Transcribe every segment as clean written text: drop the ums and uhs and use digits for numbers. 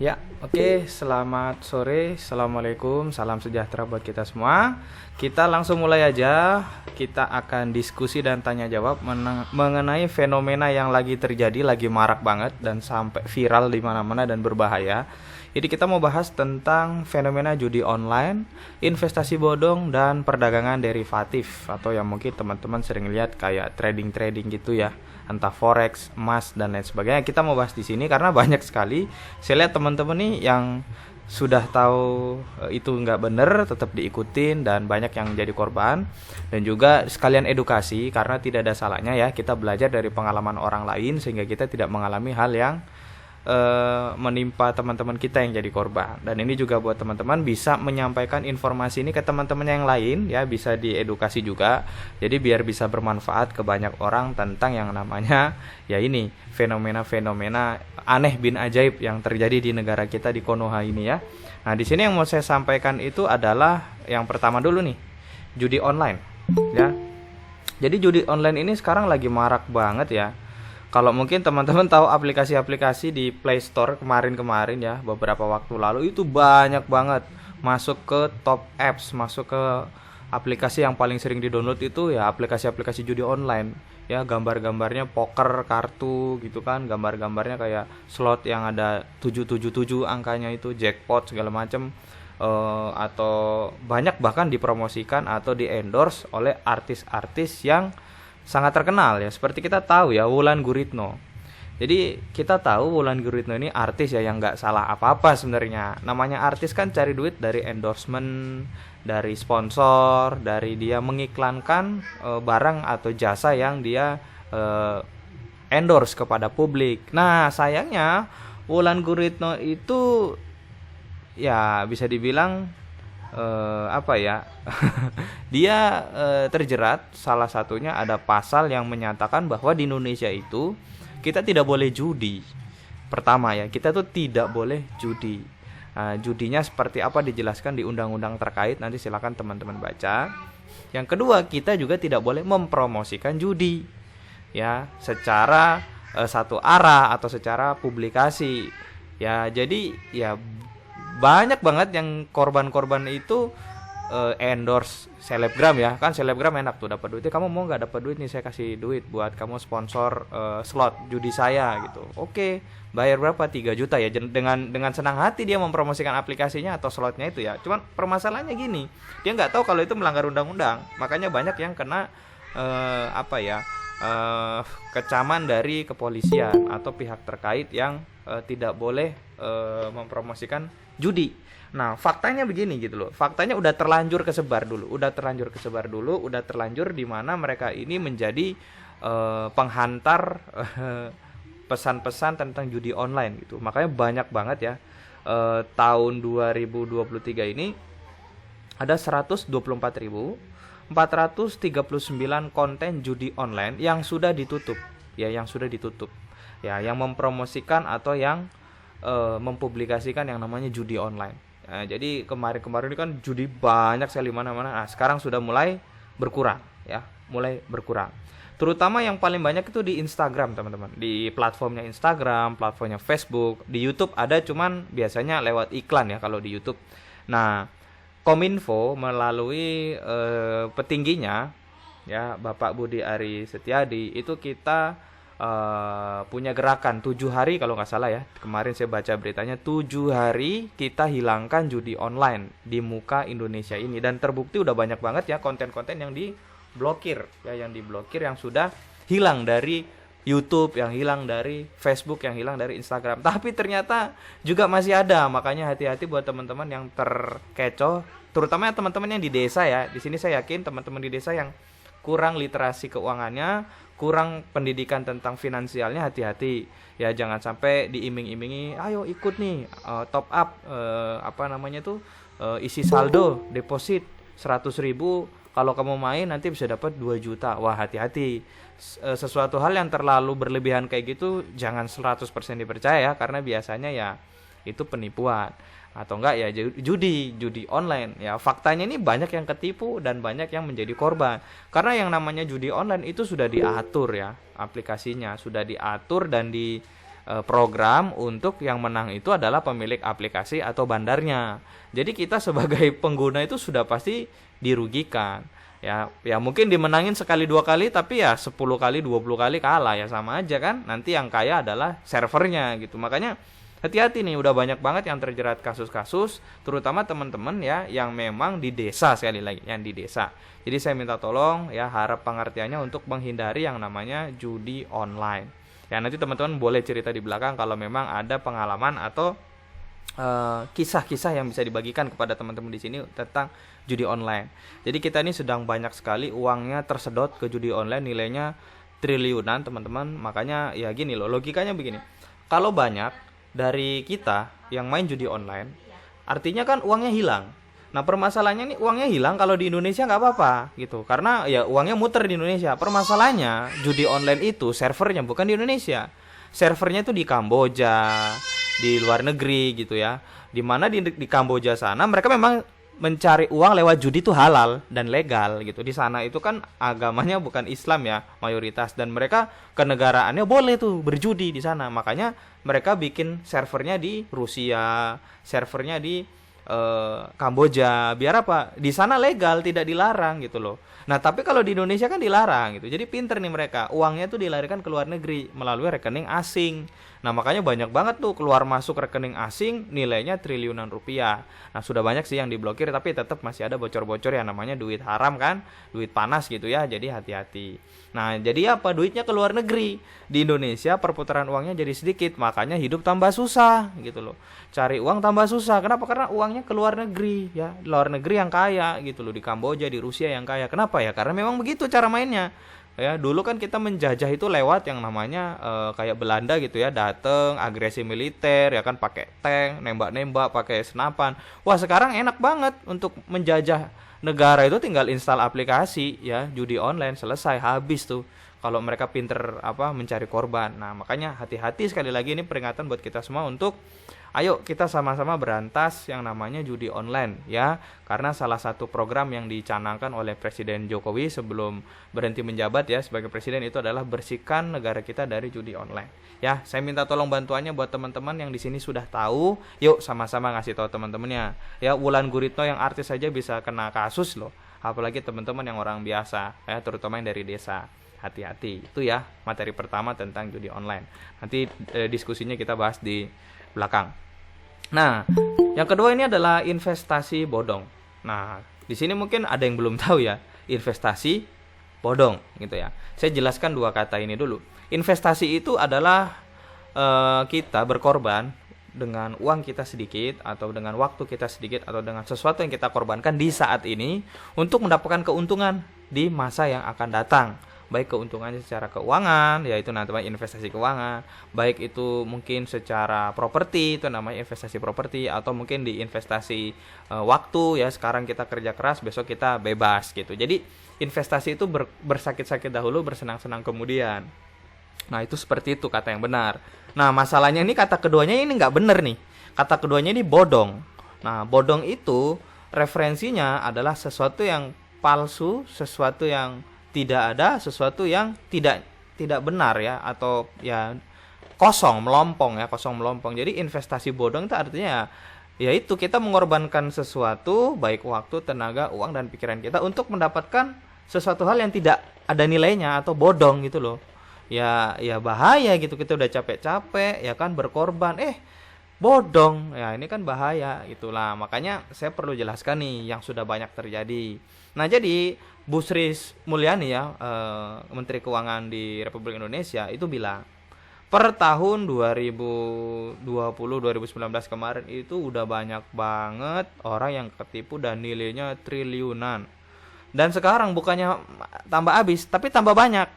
Ya, oke. Selamat sore, assalamualaikum, salam sejahtera buat kita semua. Kita langsung mulai aja. Kita akan diskusi dan tanya jawab mengenai fenomena yang lagi terjadi, lagi marak banget dan sampai viral di mana-mana dan berbahaya. Jadi kita mau bahas tentang fenomena judi online, investasi bodong, dan perdagangan derivatif atau yang mungkin teman-teman sering lihat kayak trading-trading gitu ya, entah forex, emas dan lain sebagainya. Kita mau bahas di sini karena banyak sekali saya lihat teman-teman nih yang sudah tahu itu nggak bener tetap diikutin dan banyak yang jadi korban. Dan juga sekalian edukasi karena tidak ada salahnya ya kita belajar dari pengalaman orang lain sehingga kita tidak mengalami hal yang menimpa teman-teman kita yang jadi korban. Dan ini juga buat teman-teman bisa menyampaikan informasi ini ke teman-teman yang lain ya, bisa diedukasi juga. Jadi biar bisa bermanfaat ke banyak orang tentang yang namanya ya ini fenomena-fenomena aneh bin ajaib yang terjadi di negara kita di Konoha ini ya. Nah, di sini yang mau saya sampaikan itu adalah yang pertama dulu nih, judi online ya. Jadi judi online ini sekarang lagi marak banget ya. Kalau mungkin teman-teman tahu aplikasi-aplikasi di Play Store kemarin-kemarin ya, beberapa waktu lalu itu banyak banget masuk ke top apps, masuk ke aplikasi yang paling sering di-download itu ya aplikasi-aplikasi judi online. Ya, gambar-gambarnya poker, kartu gitu kan, gambar-gambarnya kayak slot yang ada 777 angkanya itu, jackpot segala macam. Atau banyak bahkan dipromosikan atau di-endorse oleh artis-artis yang sangat terkenal ya, seperti kita tahu ya Wulan Guritno. Jadi kita tahu Wulan Guritno ini artis ya yang nggak salah apa-apa sebenarnya. Namanya artis kan cari duit dari endorsement, dari sponsor, dari dia mengiklankan barang atau jasa yang dia endorse kepada publik. Nah sayangnya Wulan Guritno itu ya bisa dibilang apa ya dia terjerat, salah satunya ada pasal yang menyatakan bahwa di Indonesia itu kita tidak boleh judi. Pertama ya, kita tuh tidak boleh judi. Judinya seperti apa dijelaskan di undang-undang terkait, nanti silakan teman-teman baca. Yang kedua, kita juga tidak boleh mempromosikan judi ya secara satu arah atau secara publikasi ya. Jadi ya banyak banget yang korban-korban itu endorse selebgram ya, kan selebgram enak tuh dapat duitnya. Kamu mau nggak dapat duit nih, saya kasih duit buat kamu sponsor slot judi saya gitu. Oke, bayar berapa? 3 juta ya. Dengan senang hati dia mempromosikan aplikasinya atau slotnya itu ya. Cuman permasalahannya gini, dia nggak tahu kalau itu melanggar undang-undang. Makanya banyak yang kena kecaman dari kepolisian atau pihak terkait yang tidak boleh mempromosikan judi. Nah, faktanya begini gitu loh. Faktanya udah terlanjur kesebar dulu, udah terlanjur di mana mereka ini menjadi penghantar pesan-pesan tentang judi online gitu. Makanya banyak banget ya. Tahun 2023 ini ada 124.439 konten judi online yang sudah ditutup. Ya, yang mempromosikan atau yang mempublikasikan yang namanya judi online. Nah, jadi kemarin ini kan judi banyak sekali mana-mana. Nah, sekarang sudah mulai berkurang ya, Terutama yang paling banyak itu di Instagram, teman-teman. Di platformnya Instagram, platformnya Facebook, di YouTube ada cuman biasanya lewat iklan ya kalau di YouTube. Nah, Kominfo melalui petingginya ya Bapak Budi Ari Setiadi itu kita punya gerakan 7 hari kalau nggak salah ya, kemarin saya baca beritanya 7 hari kita hilangkan judi online di muka Indonesia ini. Dan terbukti udah banyak banget ya konten-konten yang diblokir ya, yang sudah hilang dari YouTube, yang hilang dari Facebook, yang hilang dari Instagram. Tapi ternyata juga masih ada, makanya hati-hati buat teman-teman yang terkecoh, terutama teman-teman yang di desa ya. Di sini saya yakin teman-teman di desa yang kurang literasi keuangannya, kurang pendidikan tentang finansialnya, hati-hati ya, jangan sampai diiming-imingi ayo ikut nih top up isi saldo deposit 100.000, kalau kamu main nanti bisa dapat 2 juta. Wah, hati-hati. Sesuatu hal yang terlalu berlebihan kayak gitu jangan 100% dipercaya ya, karena biasanya ya itu penipuan atau enggak ya judi online ya. Faktanya ini banyak yang ketipu dan banyak yang menjadi korban karena yang namanya judi online itu sudah diatur ya, aplikasinya sudah diatur dan program untuk yang menang itu adalah pemilik aplikasi atau bandarnya. Jadi kita sebagai pengguna itu sudah pasti dirugikan. Ya mungkin dimenangin sekali 2 kali, tapi ya 10 kali 20 kali kalah, ya sama aja kan. Nanti yang kaya adalah servernya gitu. Makanya hati-hati nih, udah banyak banget yang terjerat kasus-kasus, terutama teman-teman ya yang memang di desa, sekali lagi yang di desa. Jadi saya minta tolong ya, harap pengertiannya untuk menghindari yang namanya judi online. Ya nanti teman-teman boleh cerita di belakang kalau memang ada pengalaman atau kisah-kisah yang bisa dibagikan kepada teman-teman di sini tentang judi online. Jadi kita ini sedang banyak sekali uangnya tersedot ke judi online, nilainya triliunan teman-teman. Makanya ya gini loh, logikanya begini. Kalau banyak dari kita yang main judi online, artinya kan uangnya hilang. Nah permasalahannya nih, uangnya hilang kalau di Indonesia nggak apa-apa gitu, karena ya uangnya muter di Indonesia. Permasalahannya judi online itu servernya bukan di Indonesia, servernya itu di Kamboja, di luar negeri gitu ya. Dimana di Kamboja sana mereka memang mencari uang lewat judi itu halal dan legal gitu. Di sana itu kan agamanya bukan Islam ya, mayoritas, dan mereka kenegaraannya boleh tuh berjudi di sana. Makanya mereka bikin servernya di Rusia, servernya di Kamboja, biar apa? Di sana legal, tidak dilarang gitu loh. Nah, tapi kalau di Indonesia kan dilarang gitu. Jadi pinter nih mereka, uangnya tuh dilarikan ke luar negeri melalui rekening asing. Nah, makanya banyak banget tuh keluar masuk rekening asing nilainya triliunan rupiah. Nah, sudah banyak sih yang diblokir, tapi tetap masih ada bocor-bocor yang namanya duit haram kan, duit panas gitu ya. Jadi hati-hati. Nah, jadi apa? Duitnya ke luar negeri. Di Indonesia perputaran uangnya jadi sedikit, makanya hidup tambah susah gitu loh. Cari uang tambah susah. Kenapa? Karena uangnya ke luar negeri ya. Luar negeri yang kaya gitu loh, di Kamboja, di Rusia yang kaya. Kenapa ya? Karena memang begitu cara mainnya. Ya, dulu kan kita menjajah itu lewat yang namanya kayak Belanda gitu ya, dateng agresi militer ya kan, pakai tank, nembak-nembak, pakai senapan. Wah, sekarang enak banget untuk menjajah negara itu, tinggal install aplikasi ya, judi online, selesai, habis tuh. Kalau mereka pinter mencari korban. Nah, makanya hati-hati, sekali lagi ini peringatan buat kita semua untuk ayo kita sama-sama berantas yang namanya judi online ya. Karena salah satu program yang dicanangkan oleh Presiden Jokowi sebelum berhenti menjabat ya sebagai presiden itu adalah bersihkan negara kita dari judi online. Ya, saya minta tolong bantuannya buat teman-teman yang di sini sudah tahu. Yuk sama-sama ngasih tahu teman-temannya. Ya, Wulan Guritno yang artis saja bisa kena kasus loh. Apalagi teman-teman yang orang biasa ya, terutama yang dari desa. Hati-hati. Itu ya materi pertama tentang judi online. Nanti diskusinya kita bahas di belakang. Nah, yang kedua ini adalah investasi bodong. Nah, di sini mungkin ada yang belum tahu ya, investasi bodong gitu ya. Saya jelaskan 2 kata ini dulu. Investasi itu adalah kita berkorban dengan uang kita sedikit, atau dengan waktu kita sedikit, atau dengan sesuatu yang kita korbankan di saat ini untuk mendapatkan keuntungan di masa yang akan datang. Baik keuntungannya secara keuangan, yaitu namanya investasi keuangan, baik itu mungkin secara properti, itu namanya investasi properti, atau mungkin di investasi waktu ya, sekarang kita kerja keras, besok kita bebas gitu. Jadi investasi itu bersakit-sakit dahulu, bersenang-senang kemudian. Nah, itu seperti itu kata yang benar. Nah, masalahnya ini kata keduanya ini nggak benar nih. Kata keduanya ini bodong. Nah, bodong itu referensinya adalah sesuatu yang palsu, sesuatu yang tidak ada, sesuatu yang tidak benar ya, atau ya kosong melompong ya, kosong melompong. Jadi investasi bodong itu artinya ya itu kita mengorbankan sesuatu, baik waktu, tenaga, uang, dan pikiran kita untuk mendapatkan sesuatu hal yang tidak ada nilainya atau bodong gitu loh. Ya bahaya gitu, kita udah capek-capek ya kan berkorban, bodong ya, ini kan bahaya gitulah. Makanya saya perlu jelaskan nih yang sudah banyak terjadi. Nah, jadi Bu Sri Mulyani ya, Menteri Keuangan di Republik Indonesia itu bilang per tahun 2020-2019 kemarin itu udah banyak banget orang yang ketipu dan nilainya triliunan. Dan sekarang bukannya tambah habis, tapi tambah banyak.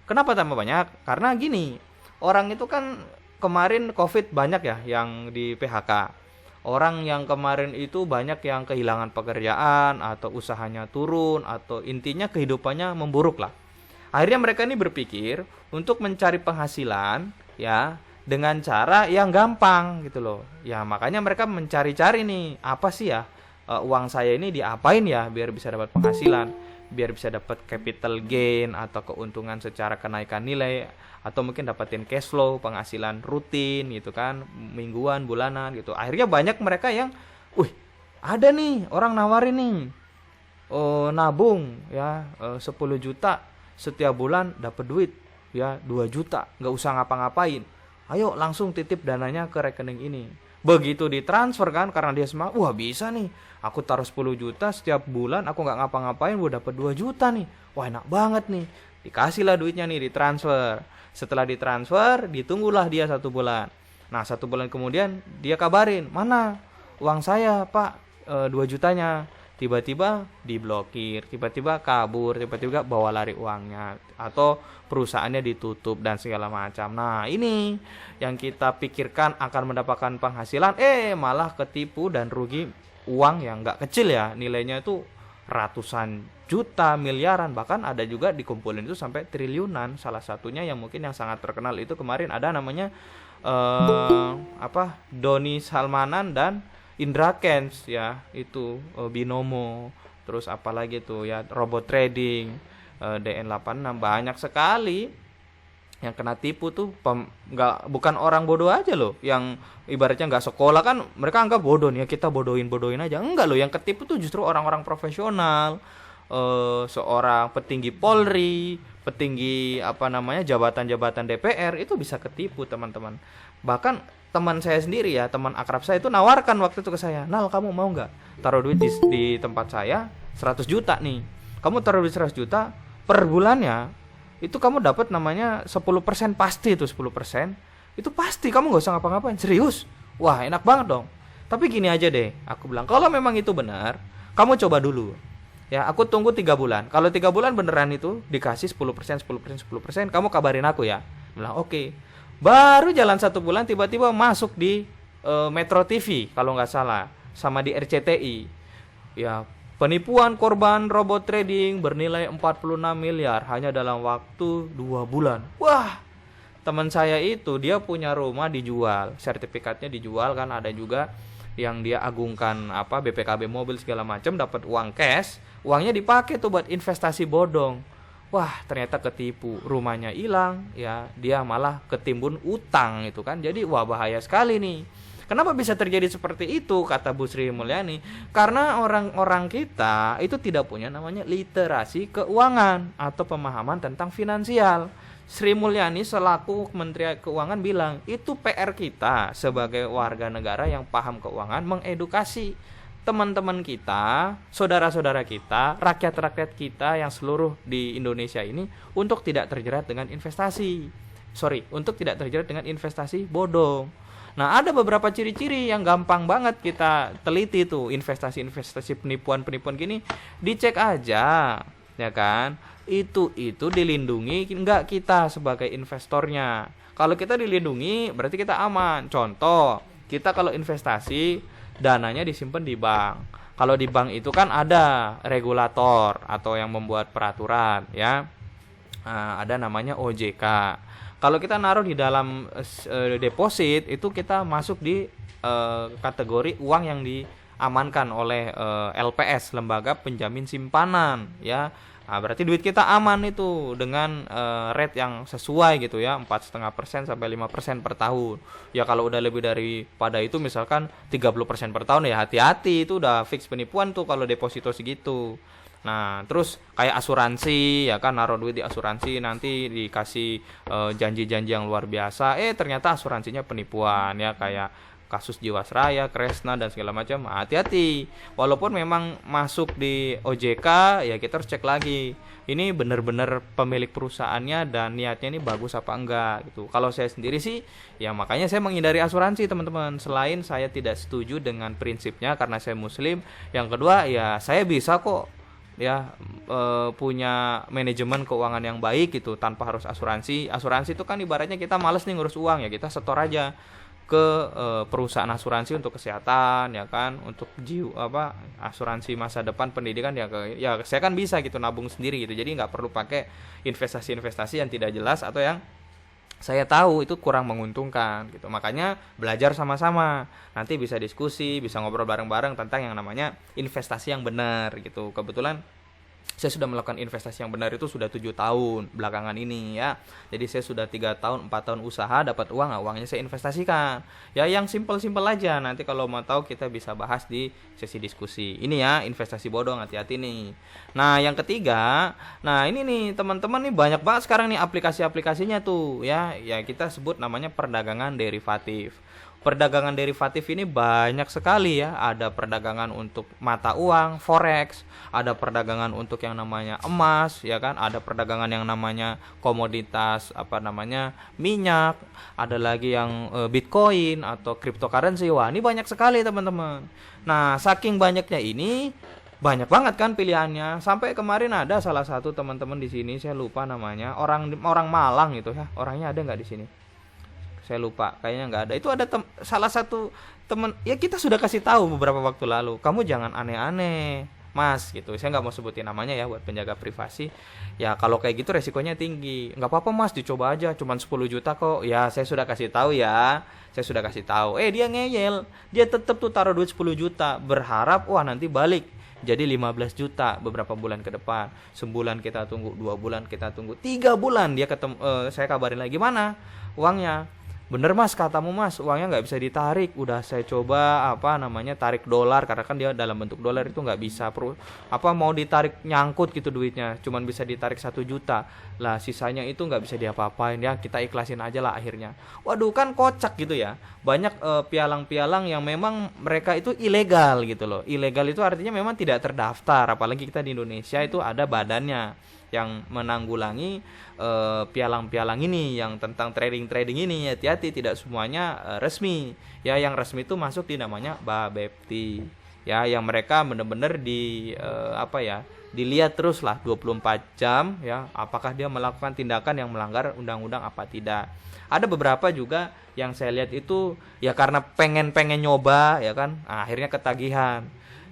Kenapa tambah banyak? Karena gini, orang itu kan kemarin COVID banyak ya yang di PHK. Orang yang kemarin itu banyak yang kehilangan pekerjaan, atau usahanya turun, atau intinya kehidupannya memburuk lah. Akhirnya mereka ini berpikir untuk mencari penghasilan ya dengan cara yang gampang gitu loh. Ya makanya mereka mencari-cari nih, apa sih ya uang saya ini diapain ya biar bisa dapat penghasilan. biar bisa dapat capital gain atau keuntungan secara kenaikan nilai, atau mungkin dapatin cash flow, penghasilan rutin gitu kan, mingguan, bulanan gitu. Akhirnya banyak mereka yang, wih, ada nih orang nawarin nih, nabung ya, 10 juta setiap bulan dapat duit ya 2 juta, nggak usah ngapa-ngapain. Ayo langsung titip dananya ke rekening ini. Begitu ditransfer kan, karena dia semangat, wah bisa nih, aku taruh 10 juta setiap bulan, aku nggak ngapa-ngapain, gue dapat 2 juta nih. Wah enak banget nih. Dikasihlah duitnya nih, ditransfer. Setelah ditransfer, ditunggulah dia 1 bulan. Nah 1 bulan kemudian dia kabarin, mana uang saya pak, 2 jutanya. Tiba-tiba diblokir, tiba-tiba kabur, tiba-tiba bawa lari uangnya, atau perusahaannya ditutup dan segala macam. Nah ini yang kita pikirkan akan mendapatkan penghasilan, malah ketipu dan rugi uang yang gak kecil ya, nilainya itu ratusan juta, miliaran, bahkan ada juga dikumpulin itu sampai triliunan. Salah satunya yang mungkin yang sangat terkenal itu kemarin ada namanya Doni Salmanan dan Indra Kents ya, itu Binomo, terus apalagi tuh ya, robot trading, DN86, banyak sekali yang kena tipu tuh. Bukan orang bodoh aja loh, yang ibaratnya nggak sekolah kan mereka anggap bodoh nih ya, kita bodohin aja. Enggak loh, yang ketipu tuh justru orang-orang profesional, seorang petinggi Polri, petinggi jabatan-jabatan DPR itu bisa ketipu teman-teman. Bahkan teman saya sendiri ya, teman akrab saya itu nawarkan waktu itu ke saya, Nal kamu mau nggak taruh duit di tempat saya 100 juta nih, kamu taruh duit 100 juta per bulannya, itu kamu dapat namanya 10% pasti, itu 10% itu pasti, kamu nggak usah ngapa-ngapain. Serius? Wah enak banget dong. Tapi gini aja deh, aku bilang, kalau memang itu benar, kamu coba dulu ya, aku tunggu 3 bulan. Kalau 3 bulan beneran itu dikasih 10%, kamu kabarin aku ya. Bilang oke. Baru jalan 1 bulan tiba-tiba masuk di Metro TV kalau nggak salah, sama di RCTI ya, penipuan korban robot trading bernilai 46 miliar hanya dalam waktu 2 bulan. Wah, teman saya itu dia punya rumah dijual, sertifikatnya dijual kan, ada juga yang dia agungkan BPKB mobil segala macam, dapat uang cash, uangnya dipakai tuh buat investasi bodong. Wah ternyata ketipu, rumahnya hilang ya, dia malah ketimbun utang itu kan. Jadi wah bahaya sekali nih. Kenapa bisa terjadi seperti itu, kata Bu Sri Mulyani? Karena orang-orang kita itu tidak punya namanya literasi keuangan atau pemahaman tentang finansial. Sri Mulyani selaku Menteri Keuangan bilang, itu PR kita sebagai warga negara yang paham keuangan, mengedukasi teman-teman kita, saudara-saudara kita, rakyat-rakyat kita yang seluruh di Indonesia ini untuk tidak terjerat dengan untuk tidak terjerat dengan investasi bodong. Nah, ada beberapa ciri-ciri yang gampang banget kita teliti tuh, investasi penipuan gini, dicek aja, ya kan? Itu dilindungi enggak kita sebagai investornya? Kalau kita dilindungi, berarti kita aman. Contoh, kita kalau investasi dananya disimpan di bank. Kalau di bank itu kan ada regulator atau yang membuat peraturan ya. Ada namanya OJK. Kalau kita naruh di dalam deposit itu kita masuk di kategori uang yang diamankan oleh LPS, lembaga penjamin simpanan ya. Nah, berarti duit kita aman itu dengan rate yang sesuai gitu ya, 4,5% sampai 5% per tahun. Ya kalau udah lebih daripada itu, misalkan 30% per tahun, ya hati-hati, itu udah fix penipuan tuh kalau deposito segitu. Nah terus kayak asuransi ya kan, naruh duit di asuransi nanti dikasih janji-janji yang luar biasa, ternyata asuransinya penipuan ya, kayak kasus Jiwasraya, Kresna dan segala macam. Hati-hati. Walaupun memang masuk di OJK, ya kita harus cek lagi. Ini benar-benar pemilik perusahaannya dan niatnya ini bagus apa enggak gitu. Kalau saya sendiri sih, ya makanya saya menghindari asuransi teman-teman. Selain saya tidak setuju dengan prinsipnya karena saya Muslim. Yang kedua, ya saya bisa kok ya punya manajemen keuangan yang baik gitu tanpa harus asuransi. Asuransi itu kan ibaratnya kita males nih ngurus uang, ya kita setor aja ke perusahaan asuransi untuk kesehatan ya kan, untuk asuransi masa depan, pendidikan ya saya kan bisa gitu nabung sendiri gitu, jadi nggak perlu pakai investasi yang tidak jelas atau yang saya tahu itu kurang menguntungkan gitu. Makanya belajar sama-sama, nanti bisa diskusi, bisa ngobrol bareng-bareng tentang yang namanya investasi yang benar gitu. Kebetulan Saya sudah melakukan investasi yang benar itu sudah 7 tahun belakangan ini ya. Jadi saya sudah 3 tahun 4 tahun usaha dapat uang, uangnya saya investasikan. Ya yang simpel-simpel aja. Nanti kalau mau tahu kita bisa bahas di sesi diskusi. Ini ya investasi bodong, hati-hati nih. Nah yang ketiga, nah ini nih teman-teman nih banyak banget sekarang nih aplikasi-aplikasinya tuh ya. Ya kita sebut namanya perdagangan derivatif. Perdagangan derivatif ini banyak sekali ya. Ada perdagangan untuk mata uang, forex, ada perdagangan untuk yang namanya emas, ya kan? Ada perdagangan yang namanya komoditas minyak, ada lagi yang Bitcoin atau cryptocurrency. Wah, ini banyak sekali, teman-teman. Nah, saking banyaknya ini banyak banget kan pilihannya. Sampai kemarin ada salah satu teman-teman di sini, saya lupa namanya, orang Malang gitu ya. Orangnya ada nggak di sini? Saya lupa, kayaknya nggak ada. Itu ada salah satu teman, ya kita sudah kasih tahu beberapa waktu lalu, kamu jangan aneh-aneh mas gitu. Saya nggak mau sebutin namanya ya buat penjaga privasi. Ya kalau kayak gitu resikonya tinggi. Nggak apa-apa mas, dicoba aja, cuman 10 juta kok. Ya saya sudah kasih tahu ya, saya sudah kasih tahu. Dia ngeyel, dia tetap tuh taruh duit 10 juta, berharap wah nanti balik jadi 15 juta beberapa bulan ke depan. Sebulan kita tunggu, 2 bulan kita tunggu, 3 bulan dia ketemu, saya kabarin lagi, mana uangnya? Bener mas, katamu mas, uangnya nggak bisa ditarik. Udah saya coba tarik dolar, karena kan dia dalam bentuk dolar itu nggak bisa. Mau ditarik nyangkut gitu duitnya, cuman bisa ditarik 1 juta. Lah sisanya itu nggak bisa diapa-apain ya, kita ikhlasin aja lah akhirnya. Waduh kan kocak gitu ya. Banyak pialang-pialang yang memang mereka itu ilegal gitu loh. Ilegal itu artinya memang tidak terdaftar, apalagi kita di Indonesia itu ada badannya yang menanggulangi pialang-pialang ini, yang tentang trading ini. Hati-hati, tidak semuanya resmi ya. Yang resmi itu masuk di namanya Bapepti ya, yang mereka benar-benar dilihat terus lah 24 jam ya, apakah dia melakukan tindakan yang melanggar undang-undang apa tidak. Ada beberapa juga yang saya lihat itu ya karena pengen nyoba ya kan, akhirnya ketagihan.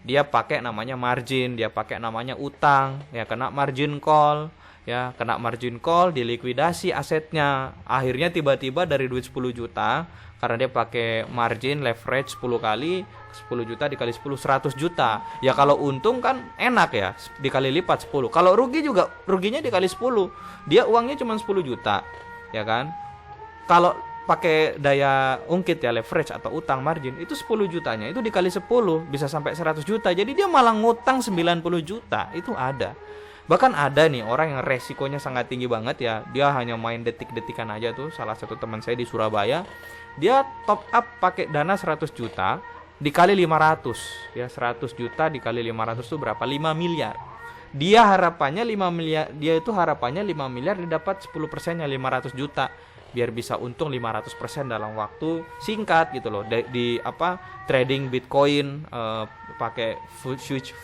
Dia pakai namanya margin, dia pakai namanya utang, ya kena margin call, dilikuidasi asetnya. Akhirnya tiba-tiba dari duit 10 juta, karena dia pakai margin leverage 10 kali, 10 juta dikali 10, 100 juta. Ya kalau untung kan enak ya, dikali lipat 10. Kalau rugi juga, ruginya dikali 10. Dia uangnya cuma 10 juta, ya kan? Kalau pakai daya ungkit ya, leverage atau utang margin, itu 10 jutanya itu dikali 10 bisa sampai 100 juta. Jadi dia malah ngutang 90 juta. Itu ada. Bahkan ada nih orang yang resikonya sangat tinggi banget ya. Dia hanya main detik-detikan aja tuh. Salah satu teman saya di Surabaya, dia top up pakai dana 100 juta dikali 500 ya. 100 juta dikali 500 itu berapa? 5 miliar. Dia harapannya 5 miliar, dia itu harapannya 5 miliar, dia dapat 10%-nya 500 juta. Biar bisa untung 500% dalam waktu singkat gitu loh. Di trading Bitcoin, pakai future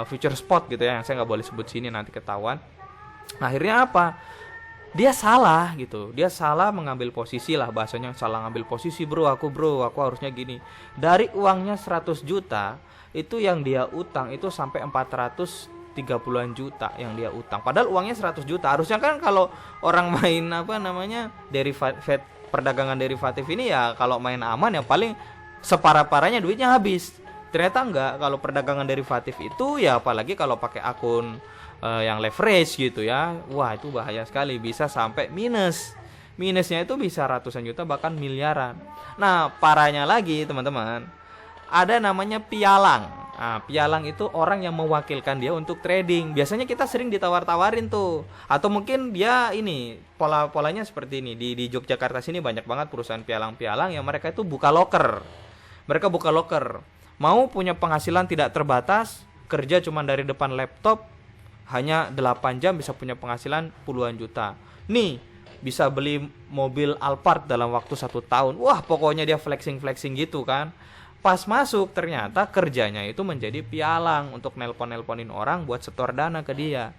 future spot gitu ya, yang saya nggak boleh sebut sini nanti ketahuan. Nah, akhirnya apa? Dia salah gitu. Dia salah mengambil posisi lah, bahasanya salah ngambil posisi. Bro, aku harusnya gini. Dari uangnya 100 juta itu yang dia utang itu sampai 430-an juta yang dia utang. Padahal uangnya 100 juta. Harusnya kan kalau orang main perdagangan derivatif ini ya, kalau main aman ya paling separah-parahnya duitnya habis. Ternyata enggak. Kalau perdagangan derivatif itu ya, apalagi kalau pakai akun yang leverage gitu ya, wah itu bahaya sekali, bisa sampai minusnya itu bisa ratusan juta bahkan miliaran. Nah parahnya lagi teman-teman, ada namanya pialang. Nah, pialang itu orang yang mewakilkan dia untuk trading. Biasanya kita sering ditawar-tawarin tuh. Atau mungkin dia ini polanya seperti ini. Di Yogyakarta sini banyak banget perusahaan pialang-pialang yang mereka itu buka loker. Mereka buka loker. Mau punya penghasilan tidak terbatas, kerja cuma dari depan laptop, hanya 8 jam bisa punya penghasilan puluhan juta. Nih, bisa beli mobil Alphard dalam waktu 1 tahun. Wah, pokoknya dia flexing gitu kan. Pas masuk ternyata kerjanya itu menjadi pialang untuk nelponin orang buat setor dana ke dia.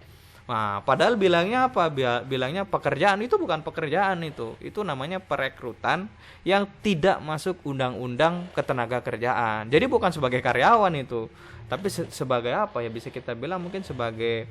Nah, padahal bilangnya apa? Bilangnya pekerjaan. Itu bukan pekerjaan itu. Itu namanya perekrutan yang tidak masuk undang-undang ketenagakerjaan. Jadi bukan sebagai karyawan itu, tapi sebagai apa ya, bisa kita bilang mungkin sebagai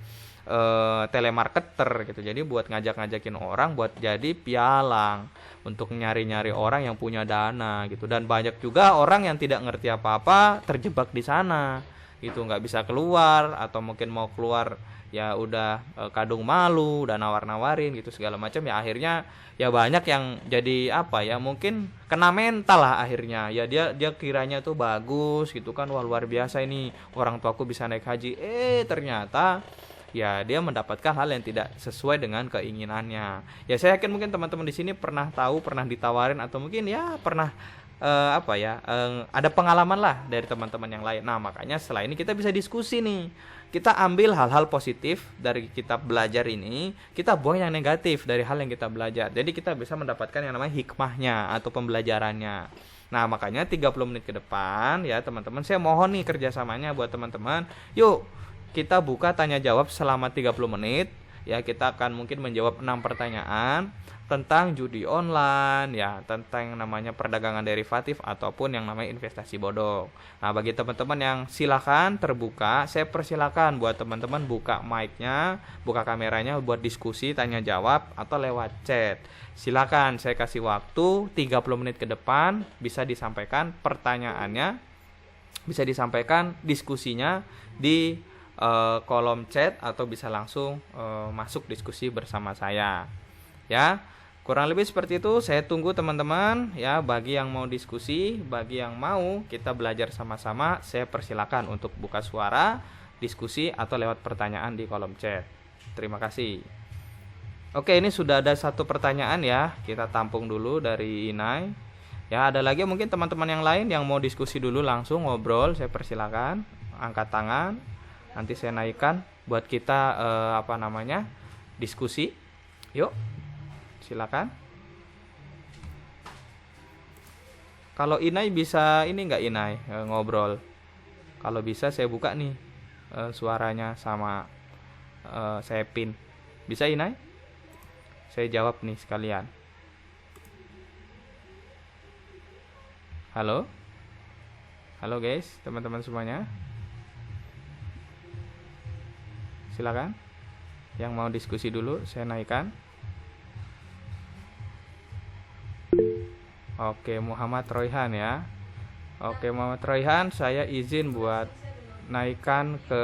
telemarketer gitu. Jadi buat ngajak-ngajakin orang buat jadi pialang, untuk nyari-nyari orang yang punya dana gitu. Dan banyak juga orang yang tidak ngerti apa-apa terjebak di sana. itu nggak bisa keluar, atau mungkin mau keluar ya udah kadung malu, udah nawar-nawarin gitu segala macam, ya akhirnya ya banyak yang jadi apa ya, mungkin kena mental lah akhirnya. Ya dia kiranya tuh bagus gitu kan, wah luar biasa ini orang tuaku bisa naik haji, ternyata ya dia mendapatkan hal yang tidak sesuai dengan keinginannya. Ya saya yakin mungkin teman-teman di sini pernah tahu, pernah ditawarin, atau mungkin ya pernah ada pengalaman lah dari teman-teman yang lain. Nah makanya setelah ini kita bisa diskusi nih, kita ambil hal-hal positif dari kita belajar ini, kita buang yang negatif dari hal yang kita belajar. Jadi kita bisa mendapatkan yang namanya hikmahnya atau pembelajarannya. Nah makanya 30 menit ke depan ya teman-teman, saya mohon nih kerjasamanya buat teman-teman. Yuk kita buka tanya jawab selama 30 menit. Ya kita akan mungkin menjawab 6 pertanyaan tentang judi online, ya tentang yang namanya perdagangan derivatif ataupun yang namanya investasi bodong. Nah bagi teman-teman yang silakan terbuka, saya persilakan buat teman-teman buka mic-nya, buka kameranya buat diskusi, tanya jawab atau lewat chat. Silakan, saya kasih waktu 30 menit ke depan, bisa disampaikan pertanyaannya, bisa disampaikan diskusinya di kolom chat, atau bisa langsung masuk diskusi bersama saya. Ya, kurang lebih seperti itu. Saya tunggu teman-teman ya, bagi yang mau diskusi, bagi yang mau kita belajar sama-sama, saya persilakan untuk buka suara, diskusi atau lewat pertanyaan di kolom chat. Terima kasih. Oke, ini sudah ada satu pertanyaan ya, kita tampung dulu dari Inai. Ya, ada lagi mungkin teman-teman yang lain yang mau diskusi dulu langsung ngobrol, saya persilakan angkat tangan. Nanti saya naikkan buat kita diskusi. Yuk, silakan. Kalau Inai bisa ini nggak Inai ngobrol? Kalau bisa saya buka nih suaranya sama saya pin. Bisa Inai? Saya jawab nih sekalian. Halo? Halo guys, teman-teman semuanya. Silakan. Yang mau diskusi dulu saya naikkan. Oke, Muhammad Royhan ya. Oke, Muhammad Royhan, saya izin buat naikkan ke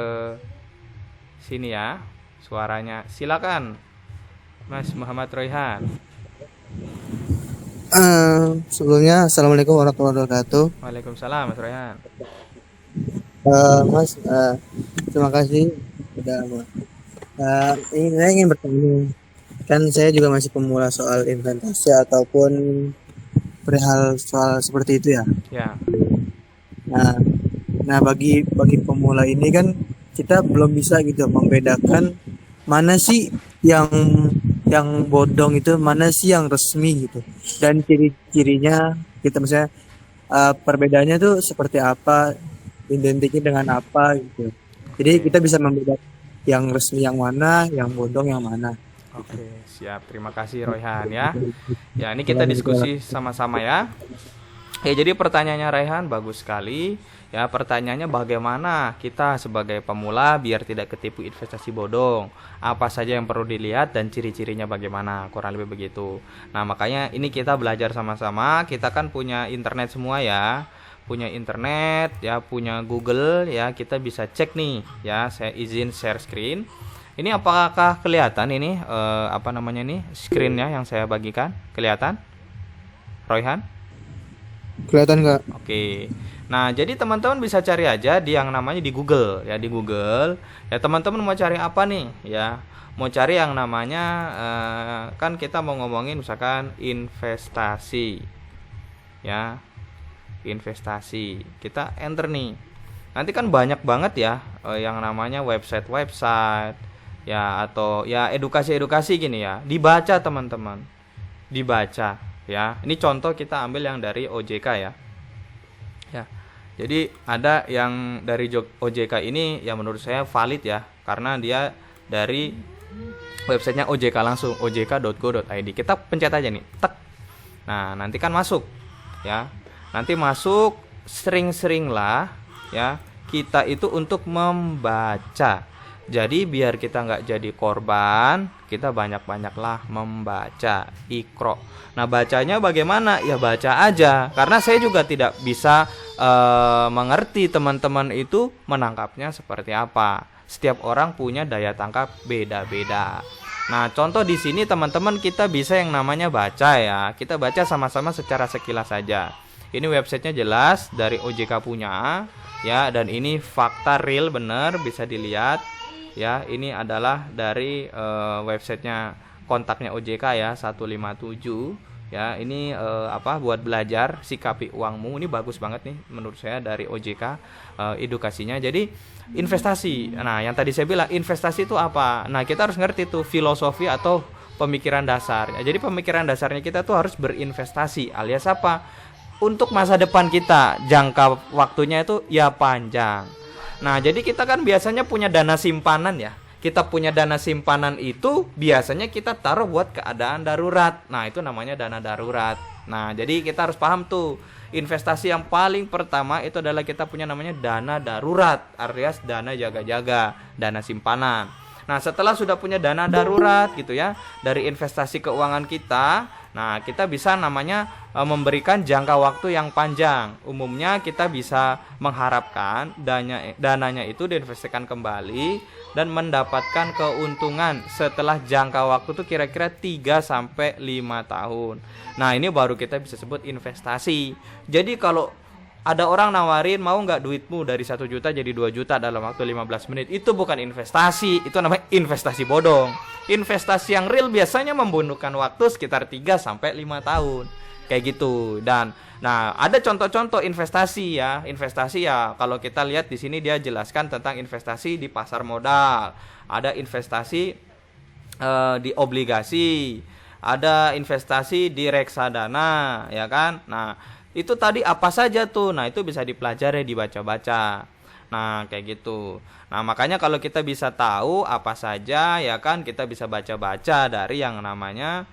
sini ya suaranya. Silakan Mas Muhammad Royhan. Sebelumnya Assalamualaikum warahmatullahi wabarakatuh. Waalaikumsalam Mas Royhan. Mas, terima kasih sudah ini saya ingin bertanya, kan saya juga masih pemula soal investasi ataupun perihal soal seperti itu ya. Ya. Nah bagi pemula ini kan kita belum bisa gitu membedakan mana sih yang bodong itu, mana sih yang resmi gitu, dan ciri-cirinya kita misalnya perbedaannya tuh seperti apa, identiknya dengan apa gitu. Jadi kita bisa membedakan yang resmi yang mana, yang bodong yang mana. Oke, siap. Terima kasih Royhan ya. Ya, ini kita diskusi sama-sama ya. Ya, jadi pertanyaannya Raihan bagus sekali. Ya, pertanyaannya bagaimana kita sebagai pemula biar tidak ketipu investasi bodong. Apa saja yang perlu dilihat dan ciri-cirinya bagaimana, kurang lebih begitu. Nah, makanya ini kita belajar sama-sama. Kita kan punya internet semua ya. Punya internet ya, punya Google ya, kita bisa cek nih ya. Saya izin share screen. Ini apakah kelihatan ini screennya yang saya bagikan? Kelihatan? Royhan? Kelihatan nggak? Oke. Nah, jadi teman-teman bisa cari aja di yang namanya di Google ya, di Google. Ya, teman-teman mau cari apa nih ya? Mau cari yang namanya kan kita mau ngomongin misalkan investasi. Ya. Investasi. Kita enter nih. Nanti kan banyak banget ya yang namanya website ya, atau ya edukasi gini ya. Dibaca teman-teman. Dibaca ya. Ini contoh kita ambil yang dari OJK ya. Ya. Jadi ada yang dari OJK ini yang menurut saya valid ya, karena dia dari websitenya OJK langsung, ojk.go.id. Kita pencet aja nih, tek. Nah, nanti kan masuk ya. Nanti masuk, sering-seringlah ya kita itu untuk membaca. Jadi biar kita nggak jadi korban, kita banyak-banyaklah membaca Iqra. Nah, bacanya bagaimana? Ya baca aja. Karena saya juga tidak bisa mengerti teman-teman itu menangkapnya seperti apa. Setiap orang punya daya tangkap beda-beda. Nah, contoh di sini teman-teman kita bisa yang namanya baca ya. Kita baca sama-sama secara sekilas saja. Ini websitenya jelas dari OJK punya ya, dan ini fakta real bener bisa dilihat ya. Ini adalah dari websitenya kontaknya OJK ya 157 ya. Ini buat belajar sikapi uangmu. Ini bagus banget nih menurut saya dari OJK edukasinya. Jadi investasi. Nah, yang tadi saya bilang investasi itu apa? Nah, kita harus ngerti tuh filosofi atau pemikiran dasar. Jadi pemikiran dasarnya kita tuh harus berinvestasi alias apa? Untuk masa depan kita, jangka waktunya itu ya panjang. Nah, jadi kita kan biasanya punya dana simpanan ya. Kita punya dana simpanan itu biasanya kita taruh buat keadaan darurat. Nah, itu namanya dana darurat. Nah, jadi kita harus paham tuh, investasi yang paling pertama itu adalah kita punya namanya dana darurat, alias dana jaga-jaga, dana simpanan. Nah, setelah sudah punya dana darurat gitu ya, dari investasi keuangan kita, nah kita bisa namanya memberikan jangka waktu yang panjang. Umumnya kita bisa mengharapkan dananya itu diinvestasikan kembali dan mendapatkan keuntungan setelah jangka waktu itu kira-kira 3 sampai 5 tahun. Nah, ini baru kita bisa sebut investasi. Jadi kalau ada orang nawarin, mau nggak duitmu dari 1 juta jadi 2 juta dalam waktu 15 menit, itu bukan investasi, itu namanya investasi bodong. Investasi yang real biasanya membutuhkan waktu sekitar 3 sampai 5 tahun. Kayak gitu. Dan nah, ada contoh-contoh investasi ya. Investasi ya kalau kita lihat di sini dia jelaskan tentang investasi di pasar modal. Ada investasi di obligasi, ada investasi di reksadana, ya kan? Nah, itu tadi apa saja tuh? Nah, itu bisa dipelajari, dibaca-baca. Nah, kayak gitu. Nah, makanya kalau kita bisa tahu apa saja, ya kan, kita bisa baca-baca dari yang namanya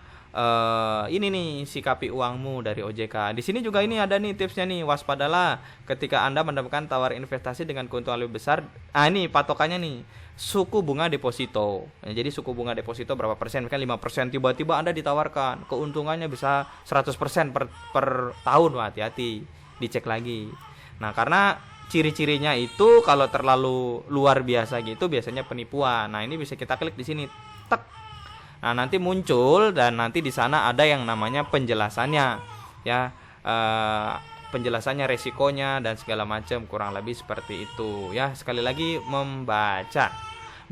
ini nih, sikapi uangmu dari OJK. Di sini juga ini ada nih tipsnya nih, waspadalah ketika Anda mendapatkan tawar investasi dengan keuntungan lebih besar. Ah, ini patokannya nih, suku bunga deposito. Ya, jadi suku bunga deposito berapa persen? Kan 5%, tiba-tiba Anda ditawarkan keuntungannya bisa 100% per tahun. Wah, hati-hati, dicek lagi. Nah, karena ciri-cirinya itu kalau terlalu luar biasa gitu biasanya penipuan. Nah, ini bisa kita klik di sini. Tek. Nah, nanti muncul dan nanti di sana ada yang namanya penjelasannya ya, penjelasannya, resikonya dan segala macam, kurang lebih seperti itu ya. Sekali lagi membaca.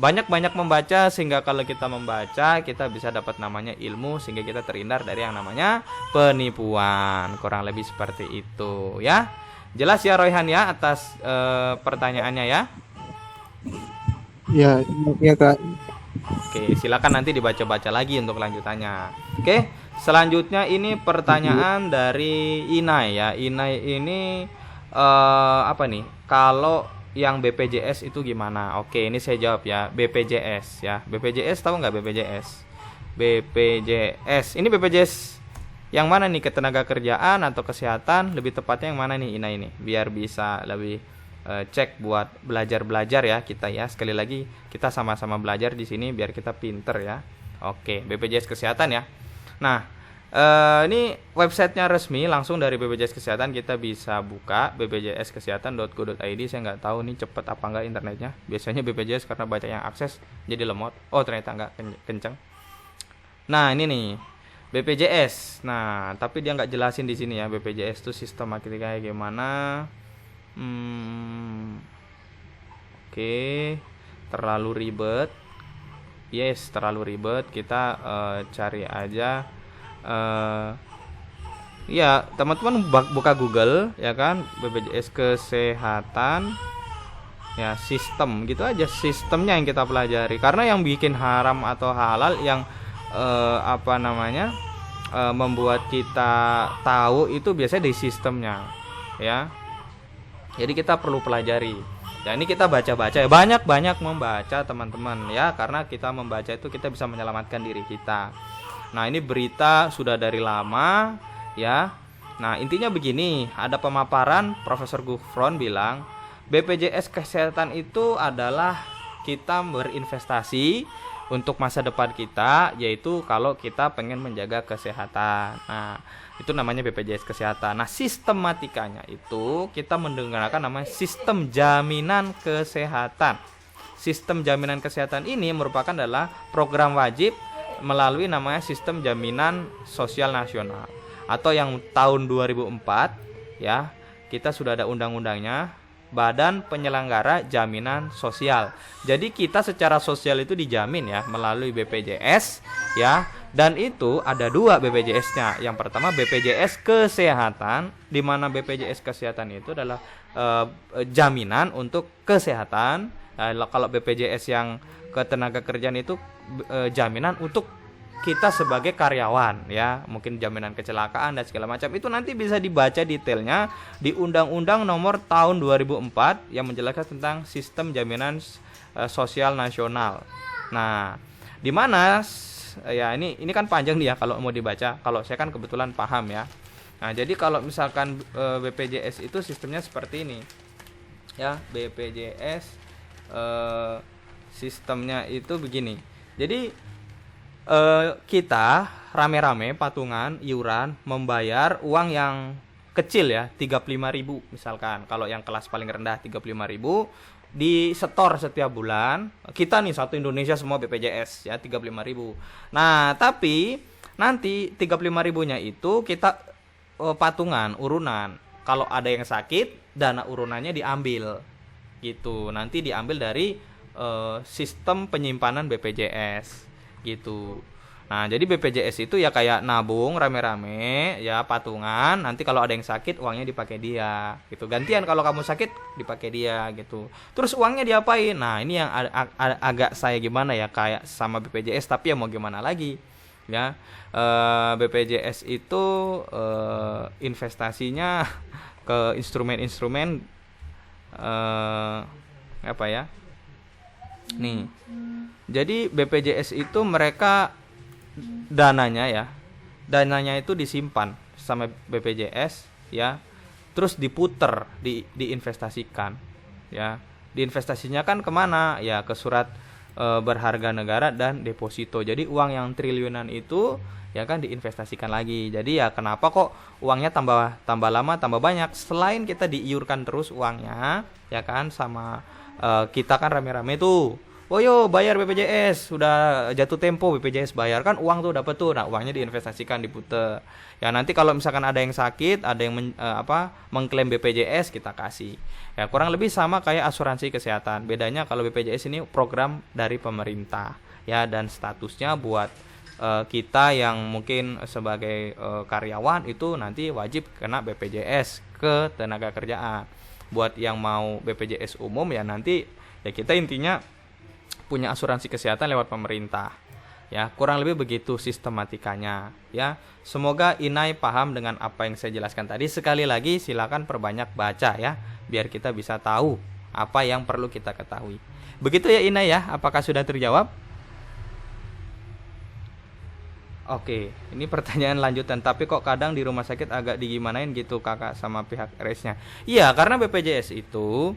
Banyak-banyak membaca sehingga kalau kita membaca kita bisa dapat namanya ilmu sehingga kita terhindar dari yang namanya penipuan. Kurang lebih seperti itu ya. Jelas ya Royhan ya atas pertanyaannya ya. Ya, ya Kak. Oke, silakan nanti dibaca-baca lagi untuk lanjutannya. Oke, selanjutnya ini pertanyaan dari Inai ya. Inai ini apa nih? Kalau yang BPJS itu gimana? Oke, ini saya jawab ya. BPJS ya. BPJS tahu nggak BPJS? BPJS. Ini BPJS yang mana nih? Ketenaga kerjaan atau kesehatan? Lebih tepatnya yang mana nih Inai ini? Biar bisa lebih cek buat belajar ya kita ya. Sekali lagi kita sama-sama belajar di sini biar kita pinter ya. Oke, BPJS Kesehatan ya. Nah, ini websitenya resmi langsung dari BPJS Kesehatan. Kita bisa buka bpjskesehatan.go.id. Saya nggak tahu nih cepet apa nggak internetnya. Biasanya BPJS karena banyak yang akses jadi lemot. Oh, ternyata nggak kenceng. Nah, ini nih BPJS. Nah, tapi dia nggak jelasin di sini ya BPJS itu sistematikanya gimana. Oke, terlalu ribet. Yes, terlalu ribet. Kita cari aja. Ya, teman-teman buka Google ya kan, BPJS Kesehatan. Ya, sistem gitu aja, sistemnya yang kita pelajari. Karena yang bikin haram atau halal yang membuat kita tahu itu biasanya di sistemnya ya. Jadi kita perlu pelajari. Dan ini kita baca-baca ya, banyak-banyak membaca teman-teman ya, karena kita membaca itu kita bisa menyelamatkan diri kita. Nah, ini berita sudah dari lama ya. Nah, intinya begini, ada pemaparan Profesor Gufron bilang BPJS Kesehatan itu adalah kita berinvestasi untuk masa depan kita, yaitu kalau kita pengen menjaga kesehatan. Nah, itu namanya BPJS Kesehatan. Nah, sistematikanya itu kita menggunakan namanya sistem jaminan kesehatan. Sistem jaminan kesehatan ini merupakan adalah program wajib melalui namanya Sistem Jaminan Sosial Nasional, atau yang tahun 2004 ya, kita sudah ada undang-undangnya, Badan Penyelenggara Jaminan Sosial. Jadi kita secara sosial itu dijamin ya melalui BPJS ya, dan itu ada dua BPJS-nya. Yang pertama BPJS Kesehatan, di mana BPJS Kesehatan itu adalah jaminan untuk kesehatan. Kalau BPJS yang ketenagakerjaan itu jaminan untuk kita sebagai karyawan ya, mungkin jaminan kecelakaan dan segala macam. Itu nanti bisa dibaca detailnya di Undang-Undang Nomor Tahun 2004 yang menjelaskan tentang Sistem Jaminan Sosial Nasional. Nah, di mana ya ini kan panjang nih ya kalau mau dibaca. Kalau saya kan kebetulan paham ya. Nah, jadi kalau misalkan BPJS itu sistemnya seperti ini. Ya, BPJS sistemnya itu begini. Jadi kita rame-rame patungan iuran membayar uang yang kecil ya, 35.000 misalkan. Kalau yang kelas paling rendah 35.000 di setor setiap bulan. Kita nih satu Indonesia semua BPJS ya 35.000. Nah, tapi nanti 35.000-nya itu kita patungan, urunan. Kalau ada yang sakit, dana urunannya diambil. Gitu. Nanti diambil dari sistem penyimpanan BPJS gitu. Nah, jadi BPJS itu ya kayak nabung rame-rame ya, patungan. Nanti kalau ada yang sakit uangnya dipakai dia gitu. Gantian kalau kamu sakit dipakai dia gitu. Terus uangnya diapain? Nah, ini yang agak saya gimana ya, kayak sama BPJS tapi ya mau gimana lagi ya. BPJS itu investasinya ke instrumen-instrumen apa ya? Nih. Jadi BPJS itu mereka dananya itu disimpan sama BPJS ya, terus diputer, diinvestasikan ya. Diinvestasinya kan kemana ya, ke surat berharga negara dan deposito. Jadi uang yang triliunan itu ya kan diinvestasikan lagi. Jadi ya kenapa kok uangnya tambah lama tambah banyak, selain kita diiurkan terus uangnya ya kan, sama kita kan rame-rame tuh, oh yo bayar BPJS, sudah jatuh tempo BPJS bayar kan, uang tuh dapat tuh. Nah, uangnya diinvestasikan, diputer ya. Nanti kalau misalkan ada yang sakit, ada yang mengklaim BPJS, kita kasih ya. Kurang lebih sama kayak asuransi kesehatan. Bedanya kalau BPJS ini program dari pemerintah ya, dan statusnya buat kita yang mungkin sebagai karyawan itu nanti wajib kena BPJS Ketenagakerjaan. Buat yang mau BPJS umum ya nanti ya kita intinya punya asuransi kesehatan lewat pemerintah ya. Kurang lebih begitu sistematikanya ya. Semoga Inai paham dengan apa yang saya jelaskan tadi. Sekali lagi silakan perbanyak baca ya, biar kita bisa tahu apa yang perlu kita ketahui. Begitu ya Inai ya, apakah sudah terjawab? Oke, ini pertanyaan lanjutan. Tapi kok kadang di rumah sakit agak digimanain gitu kakak sama pihak RS-nya? Iya, karena BPJS itu